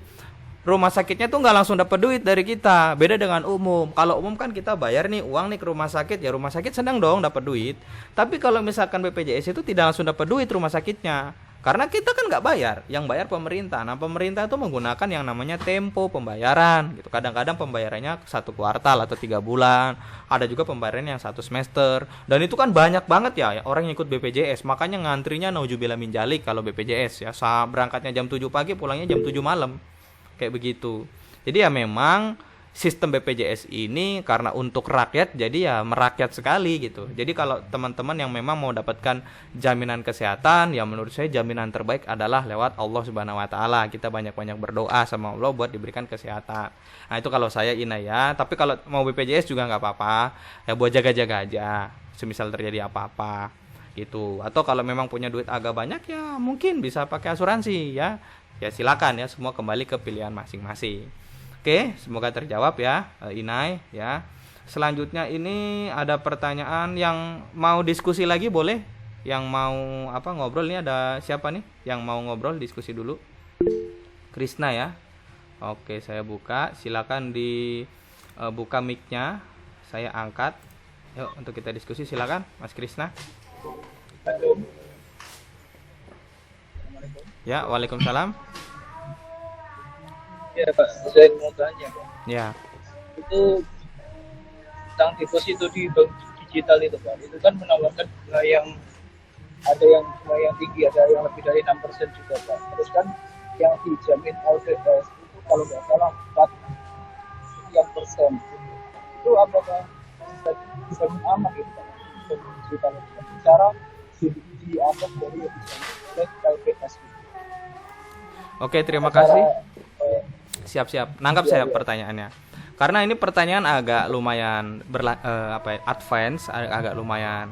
rumah sakitnya tuh nggak langsung dapat duit dari kita. Beda dengan umum. Kalau umum kan kita bayar nih uang nih ke rumah sakit, ya rumah sakit senang dong dapat duit. Tapi kalau misalkan BPJS itu tidak langsung dapat duit rumah sakitnya, karena kita kan nggak bayar, yang bayar pemerintah. Nah, pemerintah itu menggunakan yang namanya tempo pembayaran gitu. Kadang-kadang pembayarannya 1 kuartal atau 3 bulan. Ada juga pembayaran yang 1 semester. Dan itu kan banyak banget ya orang yang ikut BPJS. Makanya ngantrinya naujubillah min dzalik kalau BPJS ya. Berangkatnya jam 7 pagi, pulangnya jam 7 malam. Kayak begitu. Jadi ya memang sistem BPJS ini karena untuk rakyat, jadi ya merakyat sekali gitu. Jadi kalau teman-teman yang memang mau dapatkan jaminan kesehatan, ya menurut saya jaminan terbaik adalah lewat Allah Subhanahu wa taala. Kita banyak-banyak berdoa sama Allah buat diberikan kesehatan. Nah, itu kalau saya Ina ya. Tapi kalau mau BPJS juga nggak apa-apa. Ya buat jaga-jaga aja. Semisal terjadi apa-apa gitu. Atau kalau memang punya duit agak banyak ya mungkin bisa pakai asuransi ya. Ya silakan ya, semua kembali ke pilihan masing-masing. Oke, semoga terjawab ya Inai ya. Selanjutnya ini ada pertanyaan yang mau diskusi lagi, boleh? Yang mau ngobrol nih, ada siapa nih yang mau ngobrol diskusi dulu? Krisna ya. Oke, saya buka. Silakan di buka mic-nya. Saya angkat. Yuk, untuk kita diskusi silakan, Mas Krisna. Ya, waalaikumsalam. Ya Pak, saya mau tanya Pak. Ya, Itu tentang deposito di bank digital itu Pak. Itu kan menawarkan bunga yang ada yang bunga yang tinggi, ada yang lebih dari 6% juga Pak. Terus kan yang dijamin LPS itu kalau nggak salah 4 sekian persen. Itu apakah bisa aman gitu Pak? Bank digital itu Pak. Secara di atas dari yang dijamin oleh LPS itu. oke, terima Secara, kasih. eh, Siap-siap. Nangkap Iya, saya iya. pertanyaannya. Karena ini pertanyaan agak lumayan advance, agak lumayan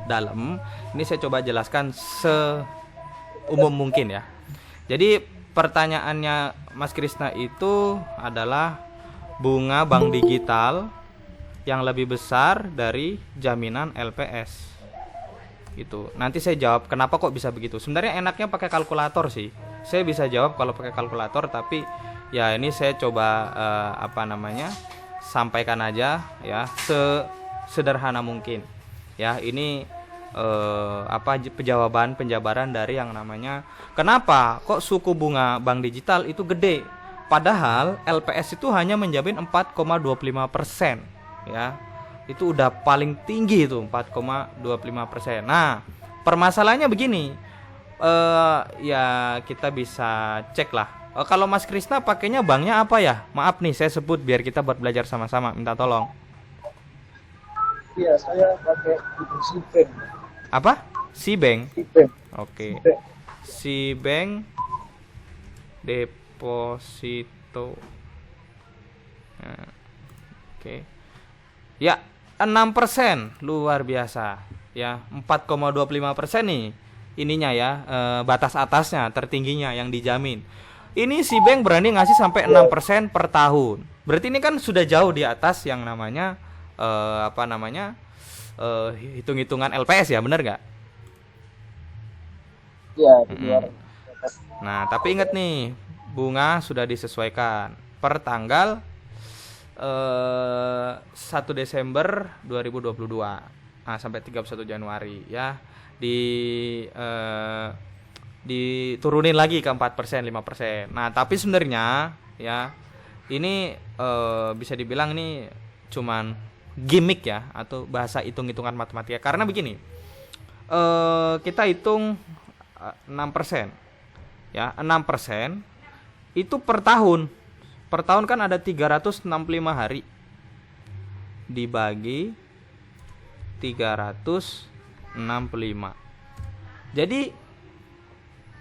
dalam. Ini saya coba jelaskan seumum mungkin ya. Jadi pertanyaannya Mas Krisna itu adalah bunga bank digital yang lebih besar dari jaminan LPS. Gitu. Nanti saya jawab kenapa kok bisa begitu. Sebenarnya enaknya pakai kalkulator sih. Saya bisa jawab kalau pakai kalkulator, tapi ya ini saya coba sampaikan aja ya sederhana mungkin. Ya, ini penjabaran dari yang namanya kenapa kok suku bunga bank digital itu gede. Padahal LPS itu hanya menjamin 4,25%, ya. Itu udah paling tinggi itu 4,25%. Nah, permasalahannya begini. Ya kita bisa cek lah. Kalau Mas Krisna pakainya banknya apa ya? Maaf nih saya sebut biar kita buat belajar sama-sama. Minta tolong. Iya, saya pakai Citibank. Apa? Citibank. Citibank. Oke. Citibank. Citibank deposito. Nah, oke. Ya, 6%, luar biasa. Ya, 4,25% nih. Ininya ya, batas atasnya, tertingginya yang dijamin. Ini si bank berani ngasih sampai 6% per tahun. Berarti ini kan sudah jauh di atas yang namanya hitung-hitungan LPS ya, benar nggak? Iya, di luar. Nah, tapi ingat nih, bunga sudah disesuaikan per tanggal 1 Desember 2022 sampai 31 Januari ya. Diturunin lagi ke 4%, 5%. Nah, tapi sebenarnya ya ini bisa dibilang ini cuman gimmick ya, atau bahasa hitung-hitungan matematika. Karena begini, kita hitung 6%. Ya, 6% itu per tahun. Per tahun kan ada 365 hari. Dibagi 365. Jadi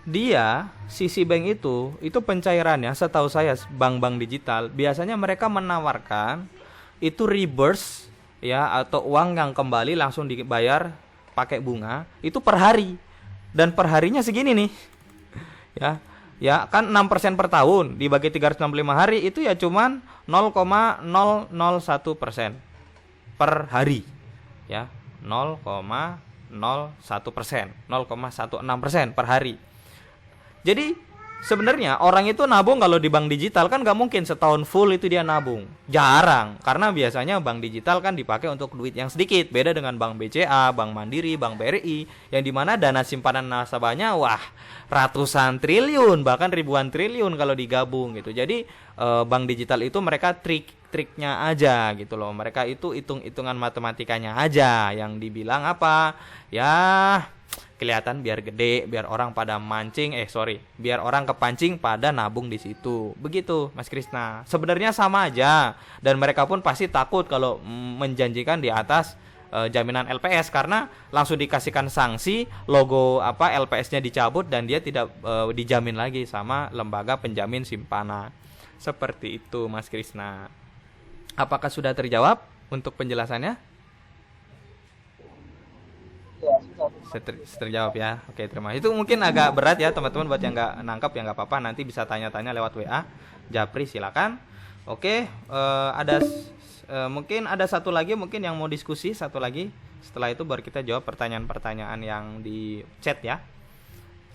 dia sisi bank itu pencairannya setahu saya bank-bank digital biasanya mereka menawarkan itu reverse ya, atau uang yang kembali langsung dibayar pakai bunga itu per hari. Dan per harinya segini nih. Ya kan 6% per tahun dibagi 365 hari itu ya cuman 0,001% per hari. Ya, 0,01%, 0,16% per hari. Jadi sebenarnya orang itu nabung kalau di bank digital kan nggak mungkin setahun full itu dia nabung. Jarang, karena biasanya bank digital kan dipakai untuk duit yang sedikit. Beda dengan bank BCA, bank Mandiri, bank BRI, yang dimana dana simpanan nasabahnya wah ratusan triliun, bahkan ribuan triliun kalau digabung gitu. Jadi bank digital itu mereka triknya aja gitu loh. Mereka itu hitung-hitungan matematikanya aja yang dibilang apa ya, kelihatan biar gede, biar orang pada biar orang kepancing pada nabung di situ. Begitu, Mas Krisna. Sebenarnya sama aja, dan mereka pun pasti takut kalau menjanjikan di atas jaminan LPS karena langsung dikasihkan sanksi, logo LPS-nya dicabut dan dia tidak dijamin lagi sama lembaga penjamin simpanan. Seperti itu, Mas Krisna. Apakah sudah terjawab untuk penjelasannya? Ya, Terjawab ya. Oke, terima kasih. Itu mungkin agak berat ya teman-teman, buat yang nggak nangkap ya nggak apa-apa, nanti bisa tanya-tanya lewat WA Japri, silakan. Oke, mungkin ada satu lagi mungkin yang mau diskusi satu lagi. Setelah itu baru kita jawab pertanyaan-pertanyaan yang di chat ya.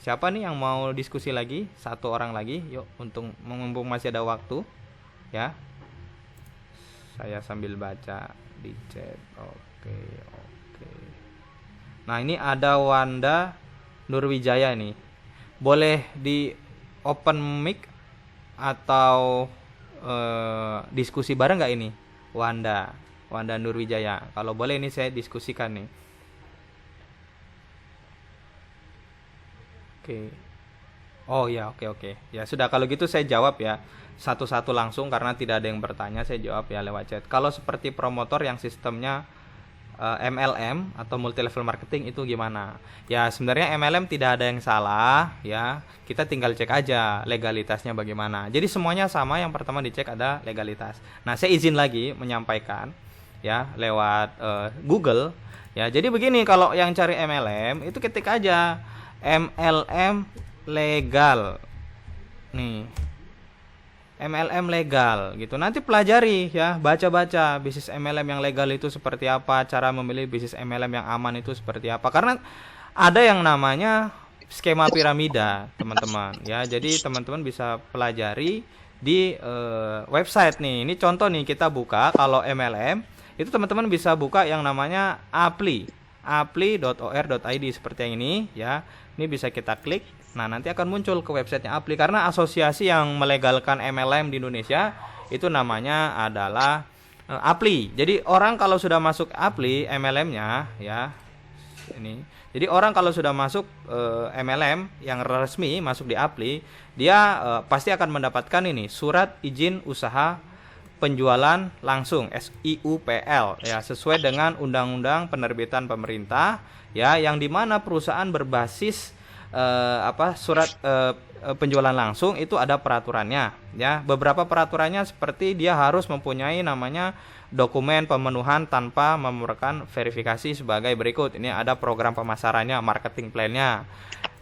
Siapa nih yang mau diskusi lagi? Satu orang lagi, yuk, untuk mumpung masih ada waktu, ya. Saya sambil baca di chat. Oke, oke. Nah, ini ada Wanda Nurwijaya nih. Boleh di open mic atau diskusi bareng nggak ini? Wanda Nurwijaya. Kalau boleh ini saya diskusikan nih. Oke. Oh ya, oke. Ya sudah, kalau gitu saya jawab ya. Satu-satu langsung karena tidak ada yang bertanya, saya jawab ya lewat chat. Kalau seperti promotor yang sistemnya MLM atau multi level marketing itu gimana? Ya sebenarnya MLM tidak ada yang salah ya. Kita tinggal cek aja legalitasnya bagaimana. Jadi semuanya sama, yang pertama dicek ada legalitas. Nah, saya izin lagi menyampaikan ya lewat Google ya. Jadi begini, kalau yang cari MLM itu ketik aja MLM legal. Nih. MLM legal gitu. Nanti pelajari ya, baca-baca bisnis MLM yang legal itu seperti apa, cara memilih bisnis MLM yang aman itu seperti apa. Karena ada yang namanya skema piramida, teman-teman ya. Jadi teman-teman bisa pelajari di website nih. Ini contoh nih, kita buka kalau MLM itu teman-teman bisa buka yang namanya apli.or.id seperti yang ini ya. Ini bisa kita klik. Nah, nanti akan muncul ke websitenya Apli, karena asosiasi yang melegalkan MLM di Indonesia itu namanya adalah Apli. Jadi orang kalau sudah masuk Apli MLM-nya ya, ini. Jadi orang kalau sudah masuk MLM yang resmi masuk di Apli, dia pasti akan mendapatkan ini surat izin usaha penjualan langsung SIUPL ya, sesuai dengan undang-undang penerbitan pemerintah ya, yang dimana perusahaan berbasis surat penjualan langsung itu ada peraturannya ya. Beberapa peraturannya seperti dia harus mempunyai namanya dokumen pemenuhan tanpa memerlukan verifikasi sebagai berikut. Ini ada program pemasarannya, marketing plan-nya.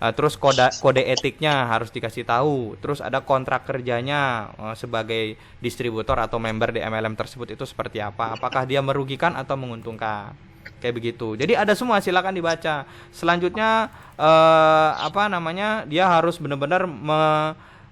Terus kode etiknya harus dikasih tahu. Terus ada kontrak kerjanya sebagai distributor atau member di MLM tersebut itu seperti apa. Apakah dia merugikan atau menguntungkan. Kayak begitu. Jadi ada semua, silakan dibaca. Selanjutnya dia harus benar-benar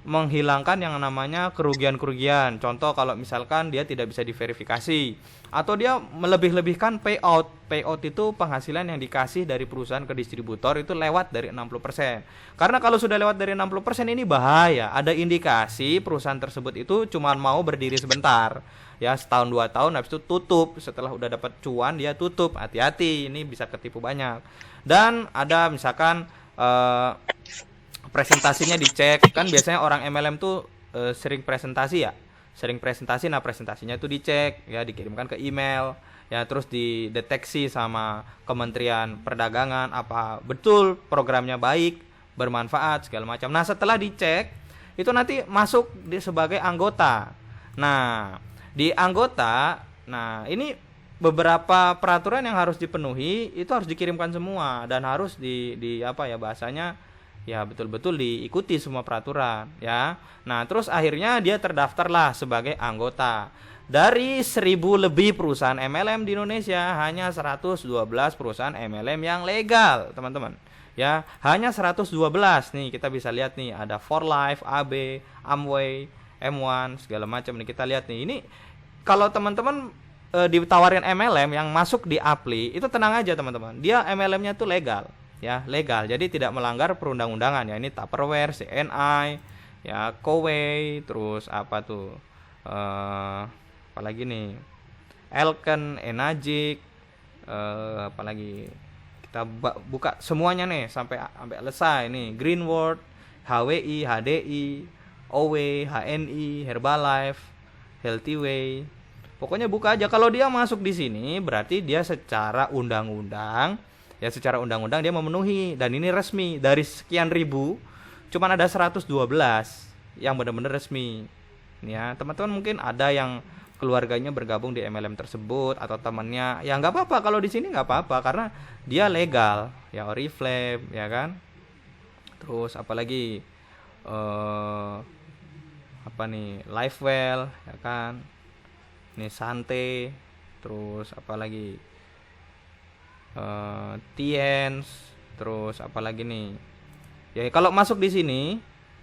menghilangkan yang namanya kerugian-kerugian. Contoh kalau misalkan dia tidak bisa diverifikasi atau dia melebih-lebihkan payout. Payout itu penghasilan yang dikasih dari perusahaan ke distributor itu lewat dari 60%. Karena kalau sudah lewat dari 60% ini bahaya. Ada indikasi perusahaan tersebut itu cuma mau berdiri sebentar. Ya, setahun 2 tahun habis itu tutup. Setelah udah dapat cuan dia tutup. Hati-hati, ini bisa ketipu banyak. Dan ada misalkan presentasinya dicek. Kan biasanya orang MLM tuh sering presentasi ya. Sering presentasi, nah presentasinya itu dicek ya, dikirimkan ke email ya, terus dideteksi sama Kementerian Perdagangan apa betul programnya baik, bermanfaat segala macam. Nah, setelah dicek itu nanti masuk sebagai anggota. Nah, di anggota, nah ini beberapa peraturan yang harus dipenuhi itu harus dikirimkan semua dan harus bahasanya ya betul-betul diikuti semua peraturan ya. Nah, terus akhirnya dia terdaftarlah sebagai anggota. Dari 1000 lebih perusahaan MLM di Indonesia, hanya 112 perusahaan MLM yang legal, teman-teman. Ya, hanya 112 nih, kita bisa lihat nih ada For Life, AB, Amway, M1 segala macam nih, kita lihat nih. Ini kalau teman-teman ditawarin MLM yang masuk di Apli, itu tenang aja teman-teman. Dia MLM-nya tuh legal. Ya, legal. Jadi tidak melanggar perundang-undangan ya. Ini Tupperware, CNI, ya, Coway, terus apa tuh? Apalagi nih? Elken, Enagic, apalagi kita buka semuanya nih sampai selesai nih. Greenworld, HWI, HDI, OW, HNI, Herbalife, Healthyway. Pokoknya buka aja. Kalau dia masuk di sini berarti dia secara undang-undang dia memenuhi, dan ini resmi. Dari sekian ribu cuman ada 112 yang benar-benar resmi. Ya, teman-teman mungkin ada yang keluarganya bergabung di MLM tersebut atau temannya. Ya nggak apa-apa, kalau di sini nggak apa-apa karena dia legal. Ya, Oriflame ya kan. Terus apalagi Lifewell ya kan. Nih Sante, terus apalagi Tiens, terus apalagi nih Ya, kalau masuk di sini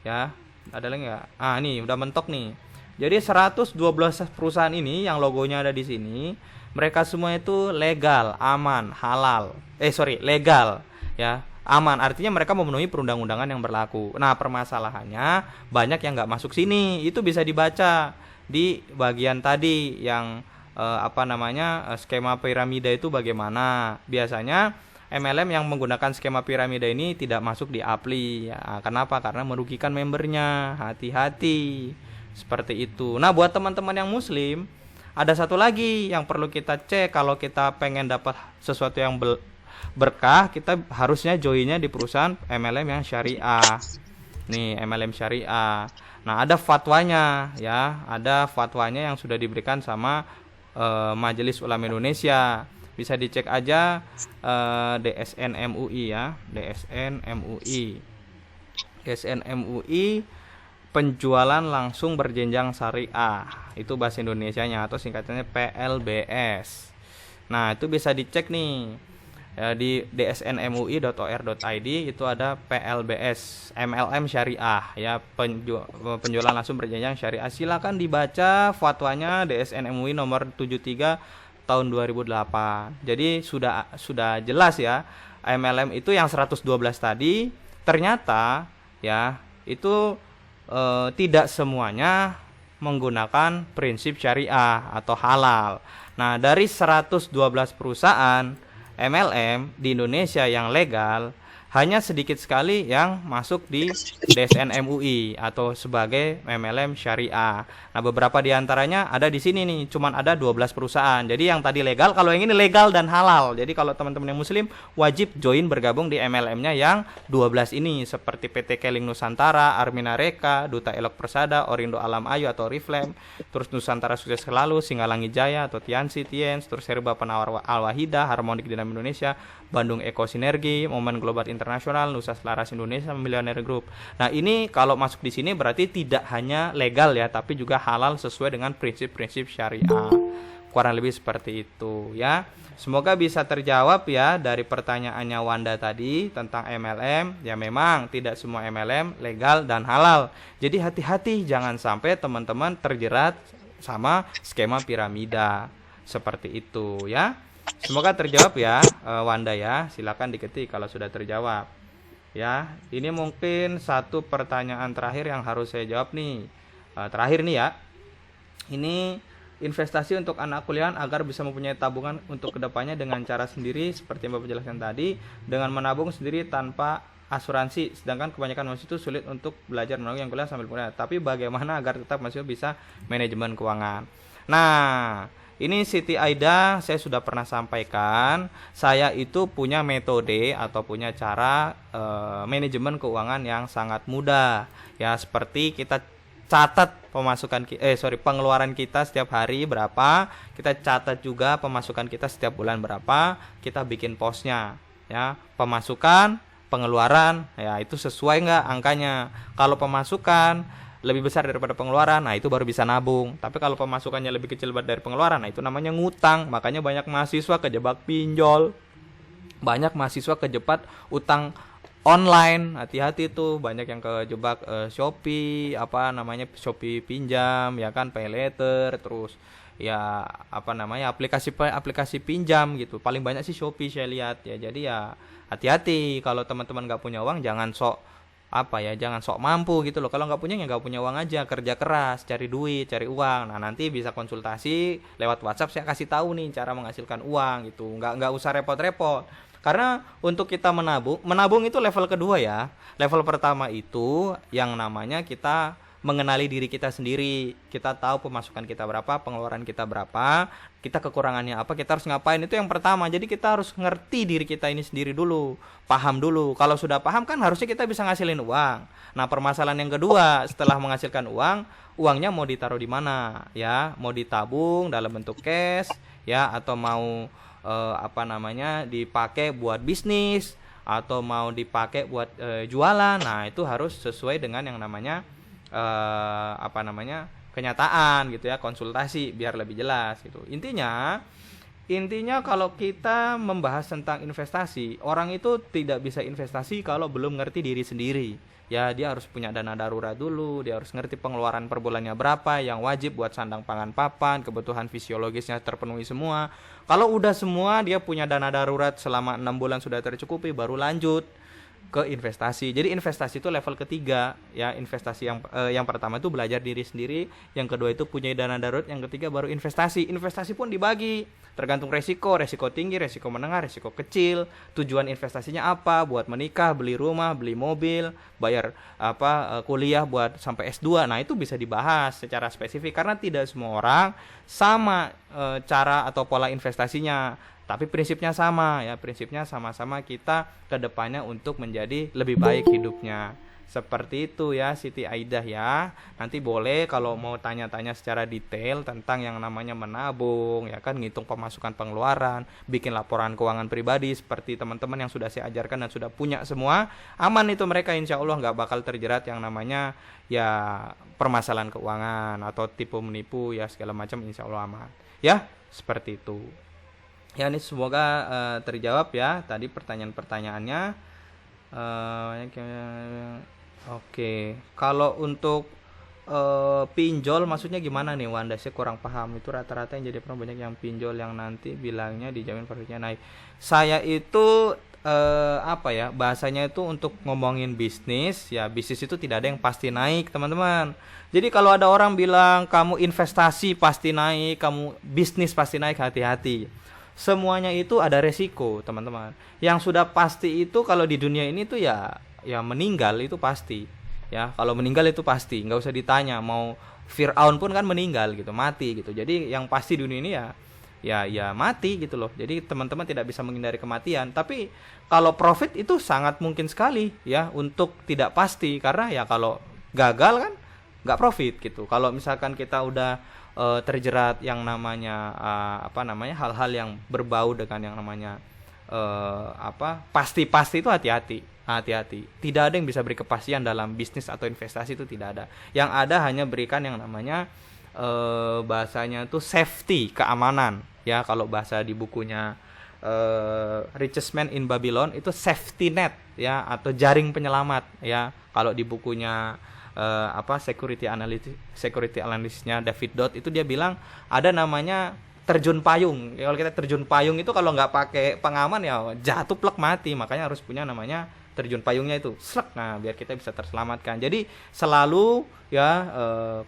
ya, ada lagi nggak? Nih udah mentok nih. Jadi 112 perusahaan ini yang logonya ada di sini, mereka semua itu legal, aman, halal. Legal ya, aman. Artinya mereka memenuhi perundang-undangan yang berlaku. Nah, permasalahannya banyak yang nggak masuk sini. Itu bisa dibaca di bagian tadi yang skema piramida itu bagaimana. Biasanya MLM yang menggunakan skema piramida ini tidak masuk di Apli ya. Kenapa? Karena merugikan membernya. Hati-hati seperti itu. Nah, buat teman-teman yang muslim, ada satu lagi yang perlu kita cek. Kalau kita pengen dapat sesuatu yang berkah, kita harusnya joinnya di perusahaan MLM yang syariah. Nih, MLM syariah. Nah, ada fatwanya ya, ada fatwanya yang sudah diberikan sama Majelis Ulama Indonesia. Bisa dicek aja DSN MUI ya, DSN MUI penjualan langsung berjenjang syariah. Itu bahasa Indonesianya atau singkatannya PLBS. Nah, itu bisa dicek nih. Di dsnmui.or.id itu ada PLBS MLM syariah ya, penjualan langsung berjenjang syariah. Silakan dibaca fatwanya DSN MUI nomor 73 tahun 2008. Jadi sudah jelas ya, MLM itu yang 112 tadi ternyata ya itu tidak semuanya menggunakan prinsip syariah atau halal. Nah, dari 112 perusahaan MLM di Indonesia yang legal, hanya sedikit sekali yang masuk di DSN MUI atau sebagai MLM syariah. Nah, beberapa di antaranya ada di sini nih, cuman ada 12 perusahaan. Jadi yang tadi legal, kalau yang ini legal dan halal. Jadi kalau teman-teman yang muslim wajib join bergabung di MLM-nya yang 12 ini, seperti PT Keling Nusantara, Armina Reka, Duta Elok Persada, Orindo Alam Ayu atau Riflem, terus Nusantara Sukses Selalu, Singalangi Jaya atau Tiansi Tiens, terus Herba Penawar Al-Wahida, Harmonik Dinam Indonesia, Bandung Eko Sinergi, Momen Global Internasional, Nusa Selaras Indonesia, Millionaire Group. Nah, ini kalau masuk di sini berarti tidak hanya legal ya, tapi juga halal sesuai dengan prinsip-prinsip syariah. Kurang lebih seperti itu ya. Semoga bisa terjawab ya dari pertanyaannya Wanda tadi tentang MLM. Ya, memang tidak semua MLM legal dan halal. Jadi hati-hati, jangan sampai teman-teman terjerat sama skema piramida seperti itu ya. Semoga terjawab ya Wanda ya. Silakan diketik kalau sudah terjawab. Ya, ini mungkin satu pertanyaan terakhir yang harus saya jawab nih. Terakhir nih ya. Ini investasi untuk anak kuliah agar bisa mempunyai tabungan untuk kedepannya dengan cara sendiri seperti yang Bapak jelaskan tadi, dengan menabung sendiri tanpa asuransi. Sedangkan kebanyakan mahasiswa itu sulit untuk belajar menabung yang kuliah sambil kuliah. Tapi bagaimana agar tetap mahasiswa bisa manajemen keuangan? Nah, ini Siti Aida saya sudah pernah sampaikan, saya itu punya metode atau punya cara manajemen keuangan yang sangat mudah. Ya, seperti kita catat pengeluaran kita setiap hari berapa, kita catat juga pemasukan kita setiap bulan berapa, kita bikin posnya ya, pemasukan, pengeluaran, ya itu sesuai nggak angkanya. Kalau pemasukan lebih besar daripada pengeluaran, nah itu baru bisa nabung. Tapi kalau pemasukannya lebih kecil dari pengeluaran, nah itu namanya ngutang. Makanya banyak mahasiswa kejebak pinjol, banyak mahasiswa kejebak utang online. Hati-hati tuh, banyak yang kejebak Shopee, Shopee pinjam, ya kan, pay later, terus ya aplikasi pinjam gitu. Paling banyak sih Shopee saya lihat ya. Jadi ya hati-hati, kalau teman-teman nggak punya uang jangan jangan sok mampu gitu loh. Kalau nggak punya ya nggak punya uang aja, kerja keras, cari duit, cari uang. Nah, nanti bisa konsultasi lewat WhatsApp, saya kasih tahu nih cara menghasilkan uang gitu. Nggak usah repot-repot. Karena untuk kita menabung itu level kedua ya. Level pertama itu yang namanya kita mengenali diri kita sendiri. Kita tahu pemasukan kita berapa, pengeluaran kita berapa, kita kekurangannya apa, kita harus ngapain. Itu yang pertama. Jadi kita harus ngerti diri kita ini sendiri dulu, paham dulu. Kalau sudah paham kan harusnya kita bisa ngasilin uang. Nah, permasalahan yang kedua, setelah menghasilkan uang, uangnya mau ditaruh di mana ya? Mau ditabung dalam bentuk cash ya, atau mau dipakai buat bisnis, atau mau dipakai buat jualan. Nah, itu harus sesuai dengan yang namanya kenyataan gitu ya, konsultasi biar lebih jelas gitu. Intinya Intinya kalau kita membahas tentang investasi, orang itu tidak bisa investasi kalau belum ngerti diri sendiri. Ya, dia harus punya dana darurat dulu, dia harus ngerti pengeluaran per bulannya berapa, yang wajib buat sandang pangan papan, kebutuhan fisiologisnya terpenuhi semua. Kalau udah semua, dia punya dana darurat selama 6 bulan sudah tercukupi, baru lanjut ke investasi. Jadi investasi itu level ketiga ya. Investasi yang pertama itu belajar diri sendiri, yang kedua itu punya dana darurat, yang ketiga baru investasi. Investasi pun dibagi tergantung resiko tinggi, resiko menengah, resiko kecil. Tujuan investasinya apa? Buat menikah, beli rumah, beli mobil, bayar kuliah buat sampai S2. Nah, itu bisa dibahas secara spesifik karena tidak semua orang sama cara atau pola investasinya. Tapi prinsipnya sama ya, prinsipnya sama-sama kita ke depannya untuk menjadi lebih baik hidupnya. Seperti itu ya Siti Aidah ya. Nanti boleh kalau mau tanya-tanya secara detail tentang yang namanya menabung ya kan, ngitung pemasukan pengeluaran, bikin laporan keuangan pribadi seperti teman-teman yang sudah saya ajarkan dan sudah punya semua. Aman itu mereka, insya Allah nggak bakal terjerat yang namanya ya permasalahan keuangan atau tipu menipu ya segala macam, insya Allah aman. Ya, seperti itu. Ya, ini semoga terjawab ya tadi pertanyaan-pertanyaannya. Oke, kalau untuk pinjol maksudnya gimana nih Wanda? Saya kurang paham. Itu rata-rata yang jadi problem banyak yang pinjol yang nanti bilangnya dijamin profitnya naik. Saya itu bahasanya itu untuk ngomongin bisnis ya. Bisnis itu tidak ada yang pasti naik, teman-teman. Jadi kalau ada orang bilang kamu investasi pasti naik, kamu bisnis pasti naik, hati-hati. Semuanya itu ada resiko, teman-teman. Yang sudah pasti itu kalau di dunia ini tuh ya meninggal itu pasti. Ya, kalau meninggal itu pasti, nggak usah ditanya. Mau Fir'aun pun kan meninggal gitu, mati gitu. Jadi yang pasti di dunia ini ya mati gitu loh. Jadi teman-teman tidak bisa menghindari kematian. Tapi kalau profit itu sangat mungkin sekali ya untuk tidak pasti, karena ya kalau gagal kan nggak profit gitu. Kalau misalkan kita udah terjerat yang namanya hal-hal yang berbau dengan yang namanya pasti itu hati-hati. Tidak ada yang bisa beri kepastian dalam bisnis atau investasi, itu tidak ada. Yang ada hanya berikan yang namanya bahasanya itu safety, keamanan ya. Kalau bahasa di bukunya Richest Man in Babylon itu safety net ya, atau jaring penyelamat ya. Kalau di bukunya security analysisnya David Dodd itu dia bilang ada namanya terjun payung. Ya, kalau kita terjun payung itu kalau nggak pakai pengaman ya jatuh plek mati. Makanya harus punya namanya terjun payungnya itu slek. Nah, biar kita bisa terselamatkan. Jadi selalu ya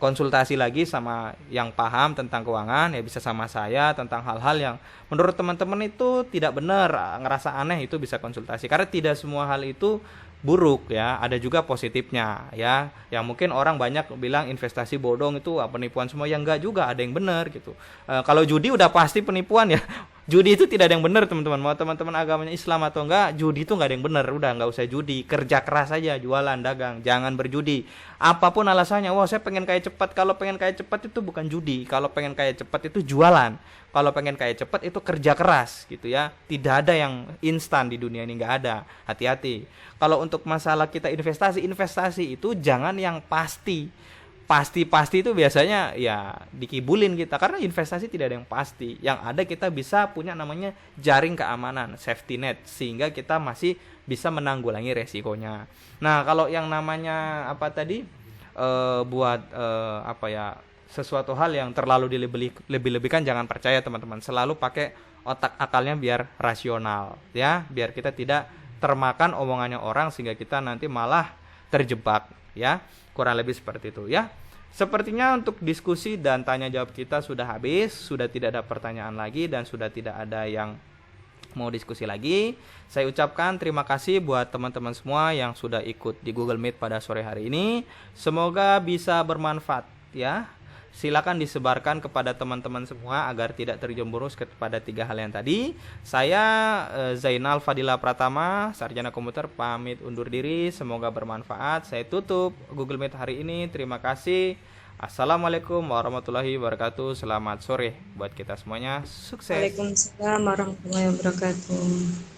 konsultasi lagi sama yang paham tentang keuangan, ya bisa sama saya tentang hal-hal yang menurut teman-teman itu tidak benar, ngerasa aneh, itu bisa konsultasi. Karena tidak semua hal itu buruk ya, ada juga positifnya ya. Yang mungkin orang banyak bilang investasi bodong itu penipuan semua, yang enggak juga, ada yang benar gitu. Kalau judi udah pasti penipuan ya. Judi itu tidak ada yang benar, teman-teman. Mau teman-teman agamanya Islam atau enggak, judi itu enggak ada yang benar. Udah enggak usah judi, kerja keras aja, jualan, dagang, jangan berjudi. Apapun alasannya, wah saya pengen kaya cepat. Kalau pengen kaya cepat itu bukan judi. Kalau pengen kaya cepat itu jualan. Kalau pengen kaya cepat itu kerja keras gitu ya. Tidak ada yang instan di dunia ini, enggak ada. Hati-hati. Kalau untuk masalah kita investasi itu jangan yang pasti itu biasanya ya dikibulin kita, karena investasi tidak ada yang pasti. Yang ada kita bisa punya namanya jaring keamanan, safety net, sehingga kita masih bisa menanggulangi resikonya. Nah, kalau yang namanya sesuatu hal yang terlalu dilebih-lebihkan, jangan percaya, teman-teman. Selalu pakai otak akalnya biar rasional ya, biar kita tidak termakan omongannya orang sehingga kita nanti malah terjebak ya. Kurang lebih seperti itu ya. Sepertinya untuk diskusi dan tanya jawab kita sudah habis, sudah tidak ada pertanyaan lagi dan sudah tidak ada yang mau diskusi lagi. Saya ucapkan terima kasih buat teman-teman semua yang sudah ikut di Google Meet pada sore hari ini. Semoga bisa bermanfaat ya. Silakan disebarkan kepada teman-teman semua agar tidak terjemurus kepada 3 hal yang tadi. Saya Zainal Fadila Pratama, sarjana komputer, pamit undur diri. Semoga bermanfaat. Saya tutup Google Meet hari ini. Terima kasih. Assalamualaikum warahmatullahi wabarakatuh. Selamat sore buat kita semuanya. Sukses. Waalaikumsalam warahmatullahi wabarakatuh.